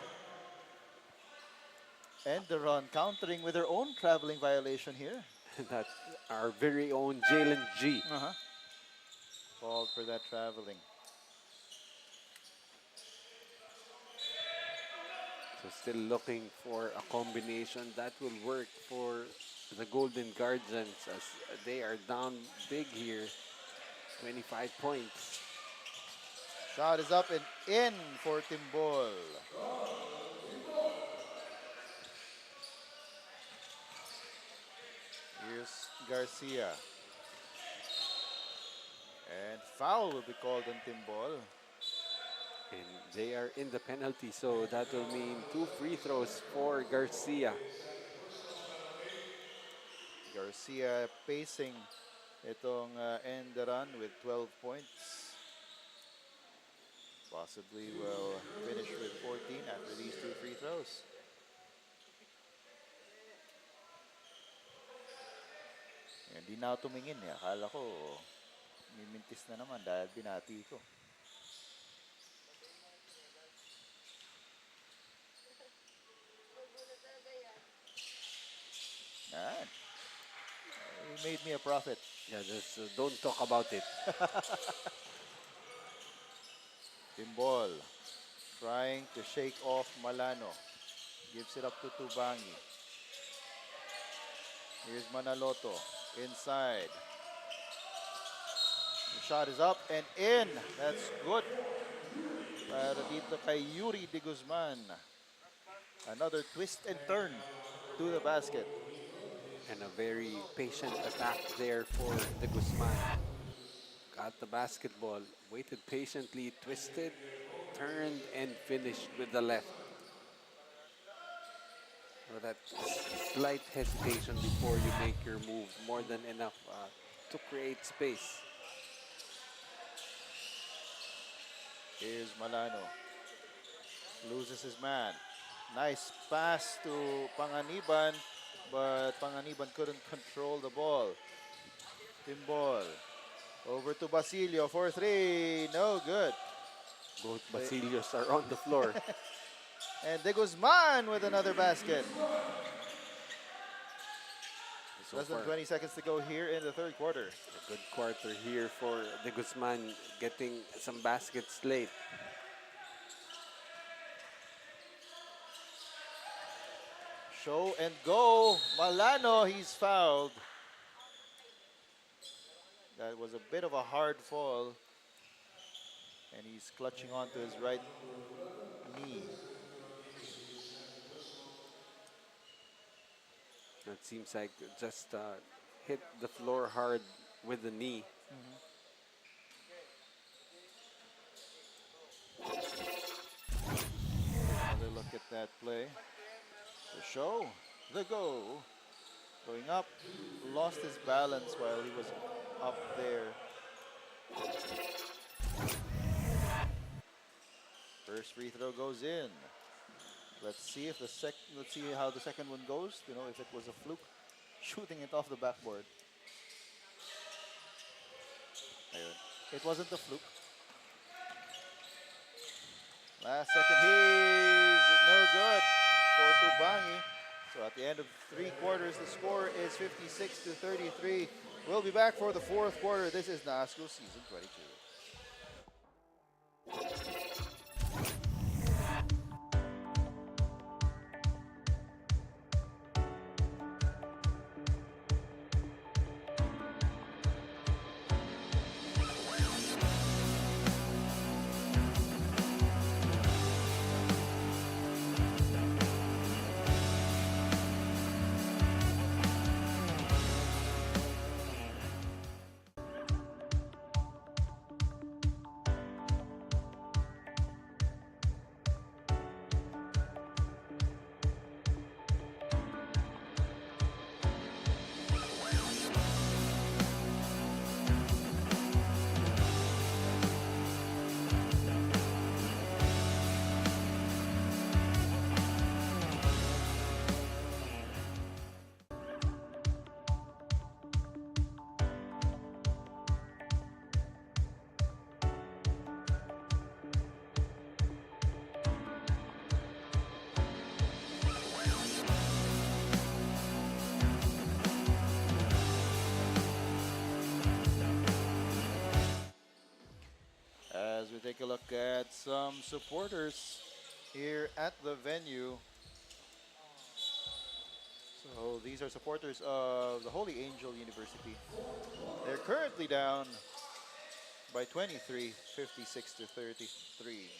[SPEAKER 2] Enderun countering with their own traveling violation here.
[SPEAKER 3] That our very own Jalen G.
[SPEAKER 2] Called for that traveling.
[SPEAKER 3] So still looking for a combination that will work for the Golden Guardians as they are down big here. 25 points.
[SPEAKER 2] Shot is up and in for Timbol. Here's Garcia. And foul will be called on Timbol.
[SPEAKER 3] And they are in the penalty, so that will mean 2 free throws for Garcia.
[SPEAKER 2] Garcia pacing itong ENDERUN with 12 points. Possibly will finish with 14 after these 2 free throws. Hindi na ako tumingin eh. Akala ko mimintis na naman dahil binati ko. Yan. He made me a prophet.
[SPEAKER 3] Yeah, just don't talk about it.
[SPEAKER 2] Timbol trying to shake off Malano. Gives it up to Tubangi. Here's Manaloto inside. The shot is up and in. That's good. Para dito kay Yuri de Guzman. Another twist and turn to the basket.
[SPEAKER 3] And a very patient attack there for the Guzman. Got the basketball, waited patiently, twisted, turned, and finished with the left. So that slight hesitation before you make your move, more than enough to create space.
[SPEAKER 2] Here's Malano. Loses his man. Nice pass to Panganiban, but Panganiban couldn't control the ball. Timbol. Over to Basilio for 3. No good.
[SPEAKER 3] Both Basilios are on the floor.
[SPEAKER 2] And De Guzman with another basket.
[SPEAKER 3] So
[SPEAKER 2] Less than
[SPEAKER 3] far,
[SPEAKER 2] 20 seconds to go here in the third quarter.
[SPEAKER 3] a good quarter here for De Guzman, getting some baskets late.
[SPEAKER 2] Show and go. Malano, he's fouled. That was a bit of a hard fall. And he's clutching onto his right knee.
[SPEAKER 3] It seems like just hit the floor hard with the knee.
[SPEAKER 2] Another look at that play. The show, the go. Going up, lost his balance while he was up there. First free throw goes in. Let's see if let's see how the second one goes. You know, if it was a fluke, shooting it off the backboard. Ayun. It wasn't a fluke. Last second, he's no good for Tubangi. So at the end of 3 quarters, the score is 56-33. We'll be back for the fourth quarter. This is NAASCU Season 22. As we take a look at some supporters here at the venue. So these are supporters of the Holy Angel University. They're currently down by 23, 56 to 33.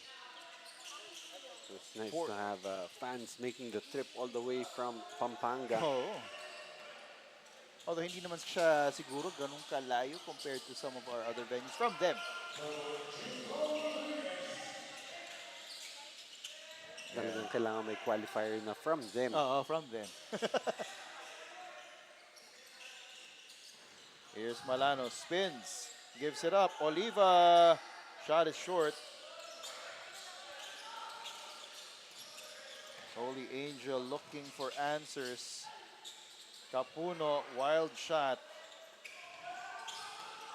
[SPEAKER 3] So it's nice
[SPEAKER 2] Four-
[SPEAKER 3] to have fans making the trip all the way from Pampanga.
[SPEAKER 2] Oh. Although hindi naman siya siguro ganun kalayo compared to some of our other venues from them.
[SPEAKER 3] Talagang kailangan may qualifier na from them.
[SPEAKER 2] From them. Here's Malano, spins, gives it up. Oliva, shot is short. Holy Angel looking for answers. Capuno, wild shot.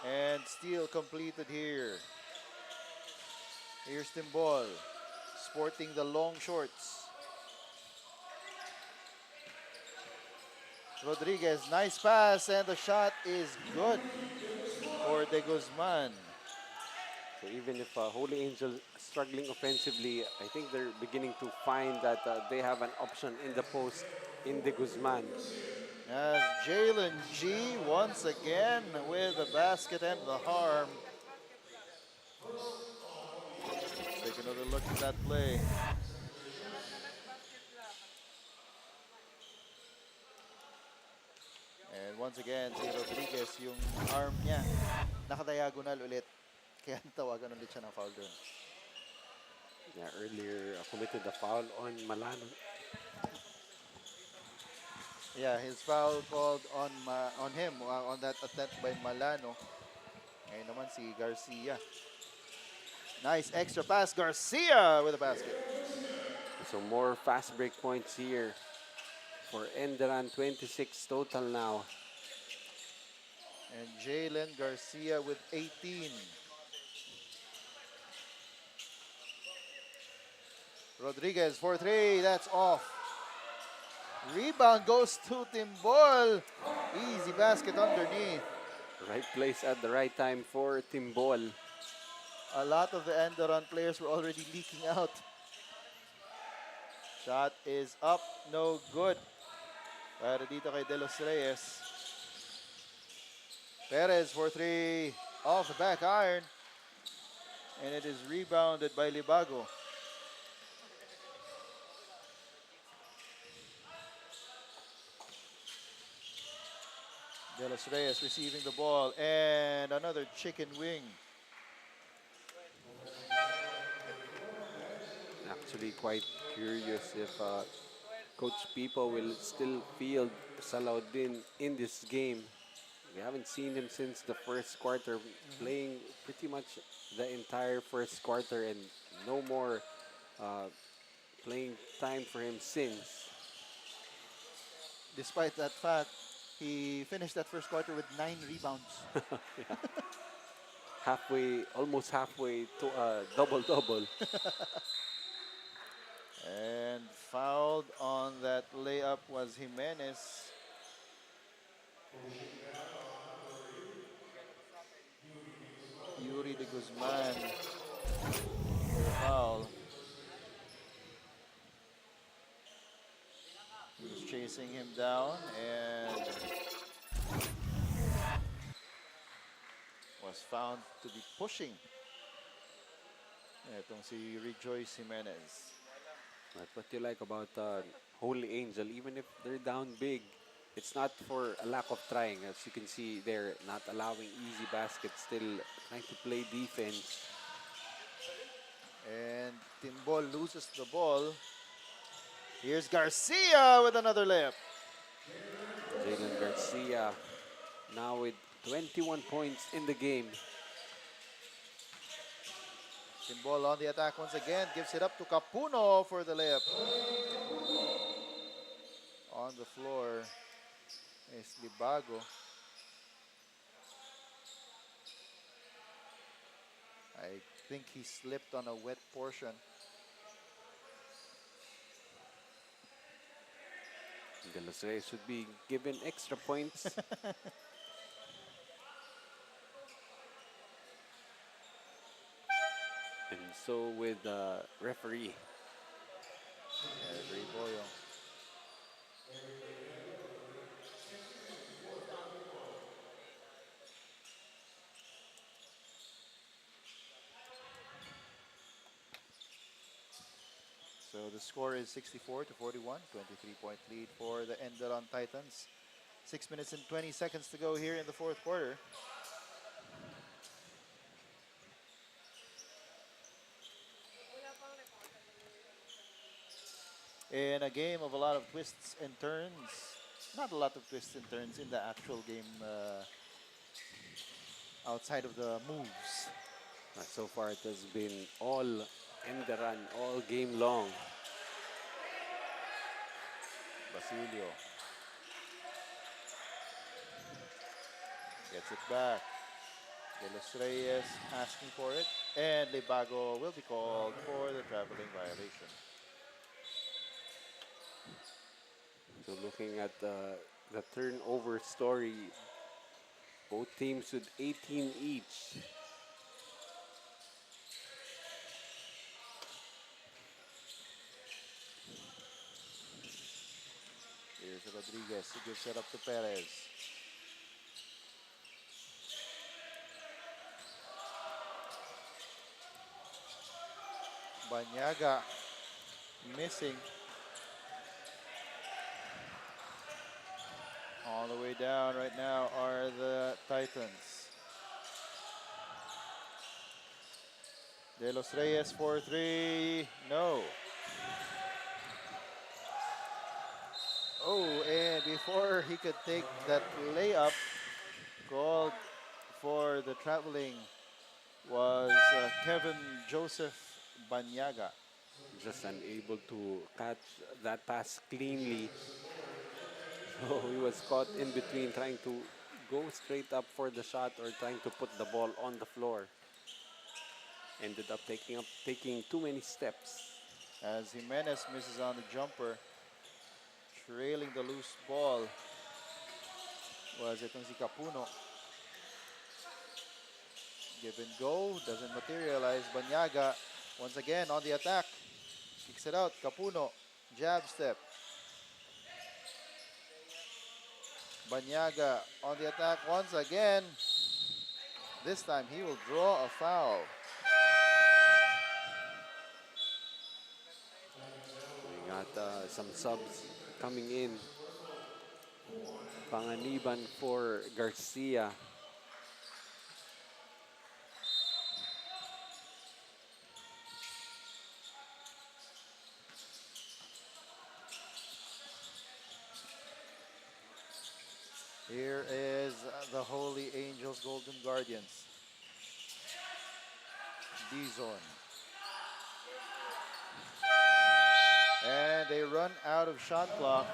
[SPEAKER 2] And steal completed here. Here's Timbol, sporting the long shorts. Rodriguez, nice pass, and the shot is good for De Guzman.
[SPEAKER 3] So even if Holy Angel struggling offensively, I think they're beginning to find that they have an option in the post in De Guzman.
[SPEAKER 2] As Jalen G once again with the basket and the harm. Let's take another look at that play. And once again, si Rodriguez, yung arm niya, nakadiagonal ulit. Kaya tawagan ulit siya ng foul doon.
[SPEAKER 3] Yeah, earlier committed a foul on Malano.
[SPEAKER 2] Yeah, his foul called on him on that attempt by Malano. Ngayon naman si Garcia. Nice extra pass. Garcia with a basket.
[SPEAKER 3] So more fast break points here for ENDERUN, 26 total now.
[SPEAKER 2] And Jalen Garcia with 18. Rodriguez for three. That's off. Rebound goes to Timbol. Easy basket underneath.
[SPEAKER 3] Right place at the right time for Timbol.
[SPEAKER 2] A lot of the ENDERUN players were already leaking out. Shot is up. No good. Para dito kay De Los Reyes. Perez for three. Off the back iron. And it is rebounded by Libago. De Los Reyes receiving the ball. And another chicken wing.
[SPEAKER 3] Actually quite curious if Coach Pipo will still field Salaudin in this game. We haven't seen him since the first quarter, playing pretty much the entire first quarter and no more playing time for him since.
[SPEAKER 2] Despite that fact, he finished that first quarter with 9 rebounds.
[SPEAKER 3] Almost halfway to a double-double.
[SPEAKER 2] And fouled on that layup was Jimenez. Yuri de Guzman for the foul. He was chasing him down and was found to be pushing. Itong si Rejoice Jimenez.
[SPEAKER 3] That's what you like about Holy Angel. Even if they're down big, it's not for a lack of trying. As you can see, they're not allowing easy baskets, still trying to play defense.
[SPEAKER 2] And Timbol loses the ball. Here's Garcia with another layup.
[SPEAKER 3] Jalen Garcia now with 21 points in the game.
[SPEAKER 2] Timbol on the attack once again. Gives it up to Capuno for the layup. On the floor is Libago. I think he slipped on a wet portion.
[SPEAKER 3] De Los Reyes should be given extra points. And so with the referee
[SPEAKER 2] So the score is 64-41, 23-point lead for the Enderun Titans. 6 minutes and 20 seconds to go here in the fourth quarter. In a game of a lot of twists and turns, not a lot of twists and turns in the actual game outside of the moves.
[SPEAKER 3] So far, it has been all Enderun all game long.
[SPEAKER 2] Basilio gets it back. De Los Reyes asking for it, and Libago will be called for the traveling violation.
[SPEAKER 3] So looking at the turnover story, both teams with 18 each.
[SPEAKER 2] Here's Rodriguez, who gives it up to Perez. Banyaga missing. All the way down right now are the Titans. De Los Reyes for three. No. Oh, and before he could take that layup, called for the traveling was Kevin Joseph Banyaga.
[SPEAKER 3] Just unable to catch that pass cleanly. So he was caught in between trying to go straight up for the shot or trying to put the ball on the floor. Ended up taking too many steps.
[SPEAKER 2] As Jimenez misses on the jumper, trailing the loose ball was itong si Capuno. Give and go, doesn't materialize. Banyaga once again on the attack. Kicks it out, Capuno, jab step. Banyaga on the attack once again. This time he will draw a foul.
[SPEAKER 3] We got some subs coming in. Panganiban for Garcia.
[SPEAKER 2] Here is the Holy Angels Golden Guardians. D-zone. And they run out of shot clock.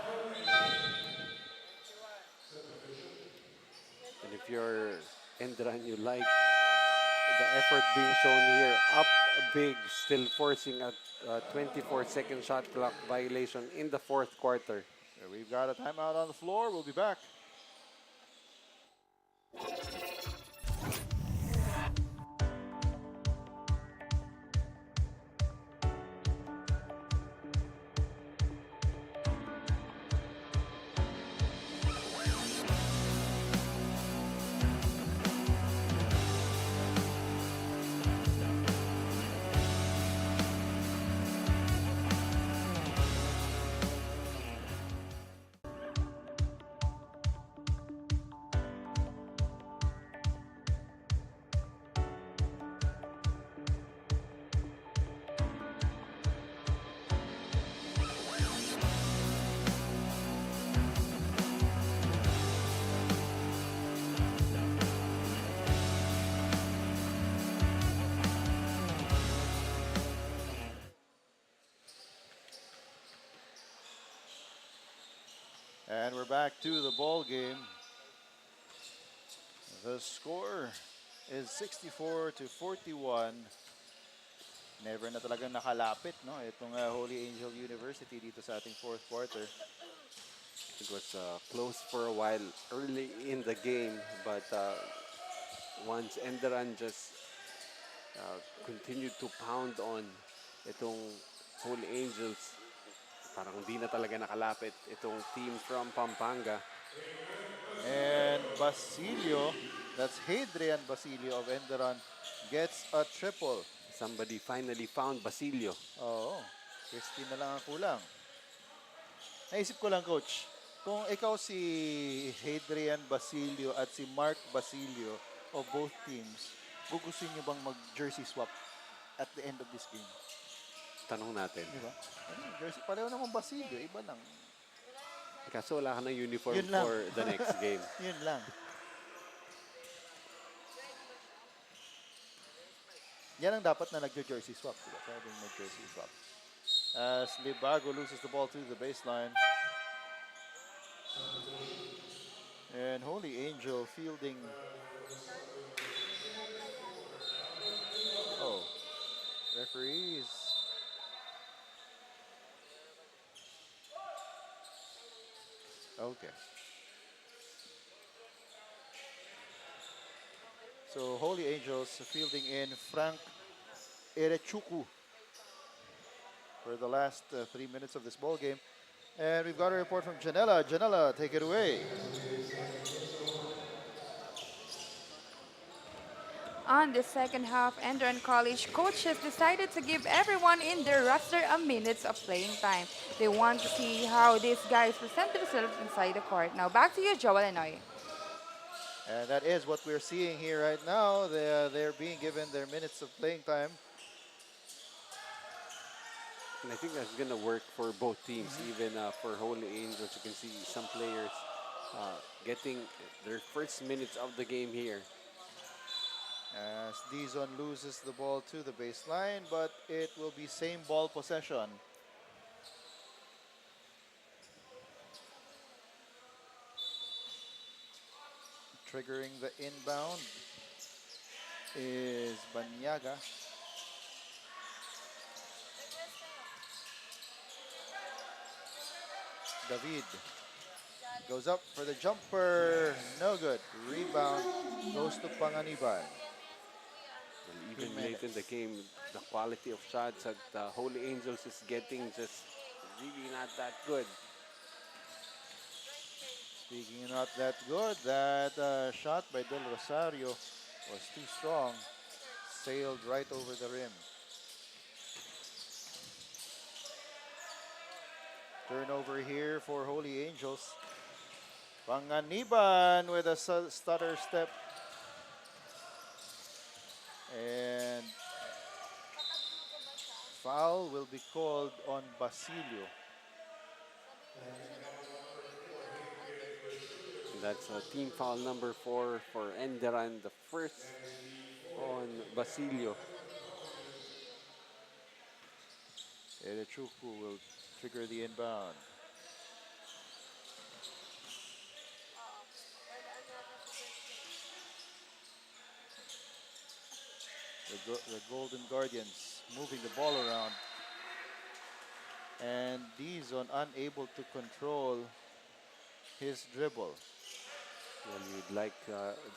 [SPEAKER 3] And if you're Enderun, you like the effort being shown here. Up big, still forcing a 24-second shot clock violation in the fourth quarter.
[SPEAKER 2] So we've got a timeout on the floor. We'll be back. And we're back to the ball game. The score is 64-41. Never na talagang nakalapit, no? Itong Holy Angel University dito sa ating fourth quarter.
[SPEAKER 3] It was close for a while early in the game, but once Enderun just continued to pound on itong Holy Angels, parang di na talaga nakalapit itong team from Pampanga.
[SPEAKER 2] And Basilio, that's Hadrian Basilio of Enderun, gets a triple.
[SPEAKER 3] Somebody finally found Basilio.
[SPEAKER 2] Oh. 15 na lang ang kulang. Naisip ko lang, Coach, kung ikaw si Hadrian Basilio at si Mark Basilio of both teams, gugustuhin niyo bang mag-jersey swap at the end of this game?
[SPEAKER 3] Tanong natin.
[SPEAKER 2] Di ba? Jersey, pareho naman Basilio, iba lang.
[SPEAKER 3] Kaso wala ka ng uniform
[SPEAKER 2] Yun lang.
[SPEAKER 3] for the next game.
[SPEAKER 2] Yun lang. Yan ang dapat na nag-jersey swap. Diba? Pwedeng mag-jersey swap. As Libago loses the ball to the baseline. And Holy Angel fielding. Oh, referees. Okay. So Holy Angels fielding in Frank Erechukwu for the last 3 minutes of this ball game. And we've got a report from Janela. Janela, take it away.
[SPEAKER 4] On the second half, ENDERUN College coaches decided to give everyone in their roster a minutes of playing time. They want to see how these guys present themselves inside the court. Now back to you, Joel and Noy.
[SPEAKER 2] And that is what we're seeing here right now. They're being given their minutes of playing time.
[SPEAKER 3] And I think that's going to work for both teams, even for Holy Angels. You can see some players getting their first minutes of the game here.
[SPEAKER 2] As Dizon loses the ball to the baseline, but it will be same ball possession. Triggering the inbound is Banyaga. David goes up for the jumper. No good. Rebound goes to Panganiban.
[SPEAKER 3] Well, even late in the game, the quality of shots that Holy Angels is getting just really not that good.
[SPEAKER 2] Speaking of not that good, that shot by Del Rosario was too strong. Sailed right over the rim. Turnover here for Holy Angels. Panganiban with a stutter step. And foul will be called on Basilio.
[SPEAKER 3] That's team foul number 4 for ENDERUN, the first on Basilio.
[SPEAKER 2] Erechukwu will trigger the inbound. The Golden Guardians moving the ball around. And Dizon unable to control his dribble.
[SPEAKER 3] Well, you'd like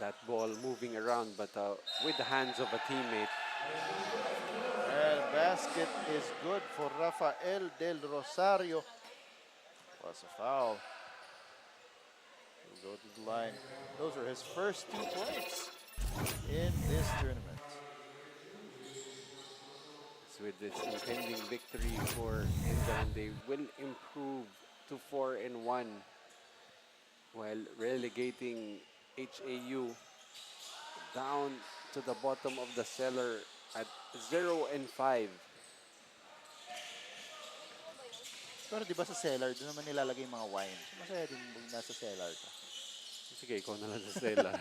[SPEAKER 3] that ball moving around, but with the hands of a teammate.
[SPEAKER 2] And basket is good for Rafael Del Rosario. Was a foul. He'll go to the line. Those are his first 2 points in this tournament.
[SPEAKER 3] So with this impending victory for ENDERUN, they will improve to 4-1 while relegating HAU down to the bottom of the cellar at 0-5.
[SPEAKER 2] Pero di ba sa cellar, doon naman nilalagay yung mga wine. Masaya din pag nasa cellar ka.
[SPEAKER 3] Sige, ikaw na lang sa cellar.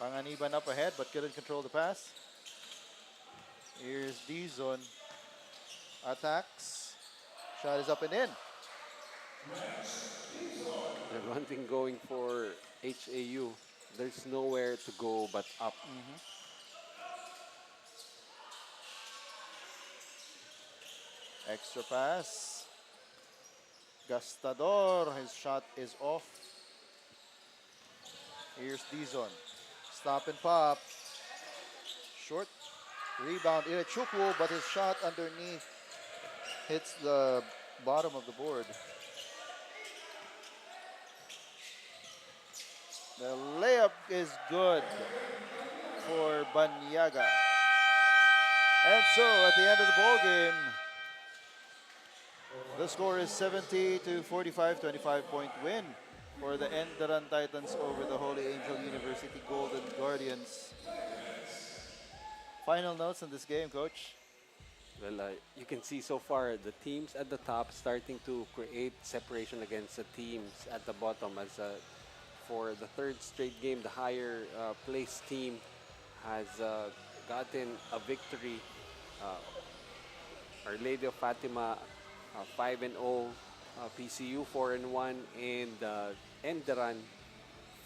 [SPEAKER 2] Panganiban up ahead but couldn't control the pass. Here's Dizon. Attacks. Shot is up and in.
[SPEAKER 3] The one thing going for HAU, there's nowhere to go but up.
[SPEAKER 2] Extra pass. Gastador, his shot is off. Here's Dizon. Stop and pop. Short. Rebound Erechukwu, but his shot underneath hits the bottom of the board. The layup is good for Banyaga. And so, at the end of the ball game, the score is 70 to 45, 25-point win for the ENDERUN Titans over the Holy Angel University Golden Guardians. Final notes on this game, Coach?
[SPEAKER 3] Well, you can see so far the teams at the top starting to create separation against the teams at the bottom. As for the third straight game, the higher placed team has gotten a victory. Our Lady of Fatima 5-0, PCU 4-1, and ENDERUN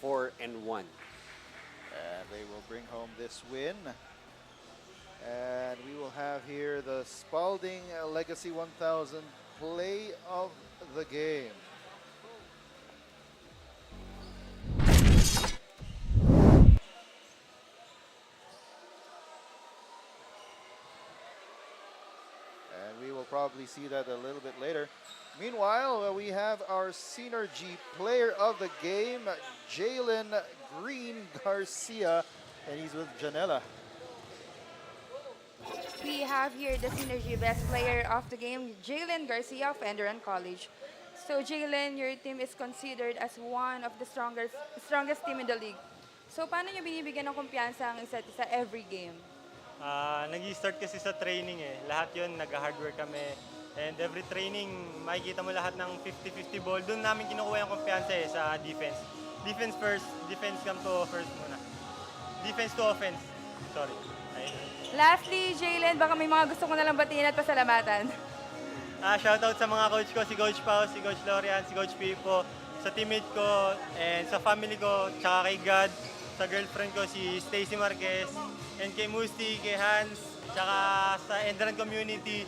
[SPEAKER 3] 4-1.
[SPEAKER 2] And they will bring home this win. And we will have here the Spalding Legacy 1000 play of the game. And we will probably see that a little bit later. Meanwhile, we have our Synergy player of the game, 𝐍ⴜᴅ Garcia, and he's with Janela.
[SPEAKER 4] We have here the Synergy best player of the game, 𝐍ⴜᴅ Garcia of ENDERUN College. So 𝐍ⴜᴅ, your team is considered as one of the strongest team in the league. So paano nyo binibigyan ng kumpiyansa ang isa't isa every game?
[SPEAKER 7] Nag-i-start kasi sa training eh. Lahat yun, nag-hard work kami. And every training, makikita mo lahat ng 50-50 ball. Doon namin kinukuha yung kumpiyansa eh sa defense. Defense first, defense come to first muna. Defense to offense. Sorry. Ayun.
[SPEAKER 4] Lastly, 𝐍ⴜᴅ, baka may mga gusto ko nalang batiin at pasalamatan.
[SPEAKER 7] Shoutout sa mga coach ko, si Coach Pao, si Coach Lorian, si Coach Pipo, sa teammate ko, and sa family ko, tsaka kay God, sa girlfriend ko, si Stacy Marquez, and kay Musti, kay Hans, tsaka sa ENDERUN community,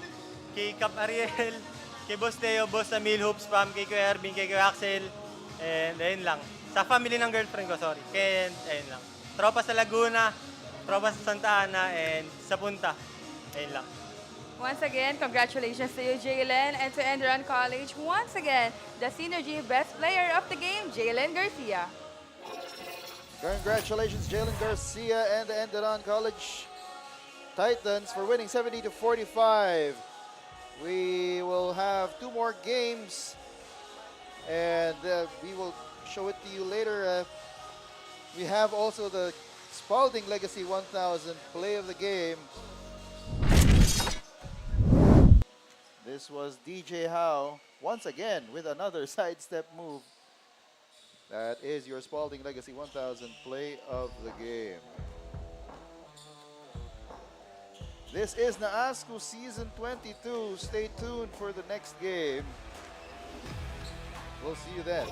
[SPEAKER 7] kay Cap Ariel, kay Boss Teo, Boss Emil, Hoops Pam, kay Kuya Ervin, kay Kuya Axel, and ayun lang. Sa family ng girlfriend ko, sorry. And ayun lang. Tropa sa Laguna, tropa sa Santa Ana, and sa Punta. Ayun lang.
[SPEAKER 4] Once again, congratulations to you, 𝐍ⴜᴅ, and to ENDERUN College. Once again, the Synergy best player of the game, 𝐍ⴜᴅ Garcia.
[SPEAKER 2] Congratulations, 𝐍ⴜᴅ Garcia and the ENDERUN College Titans for winning 70 to 45. We will have 2 more games, and we will show it to you later. We have also the Spalding Legacy 1000 play of the game. This was DJ HAU once again with another sidestep move. That is your Spalding Legacy 1000 play of the game. This is NAASCU Season 22. Stay tuned for the next game. We'll see you then.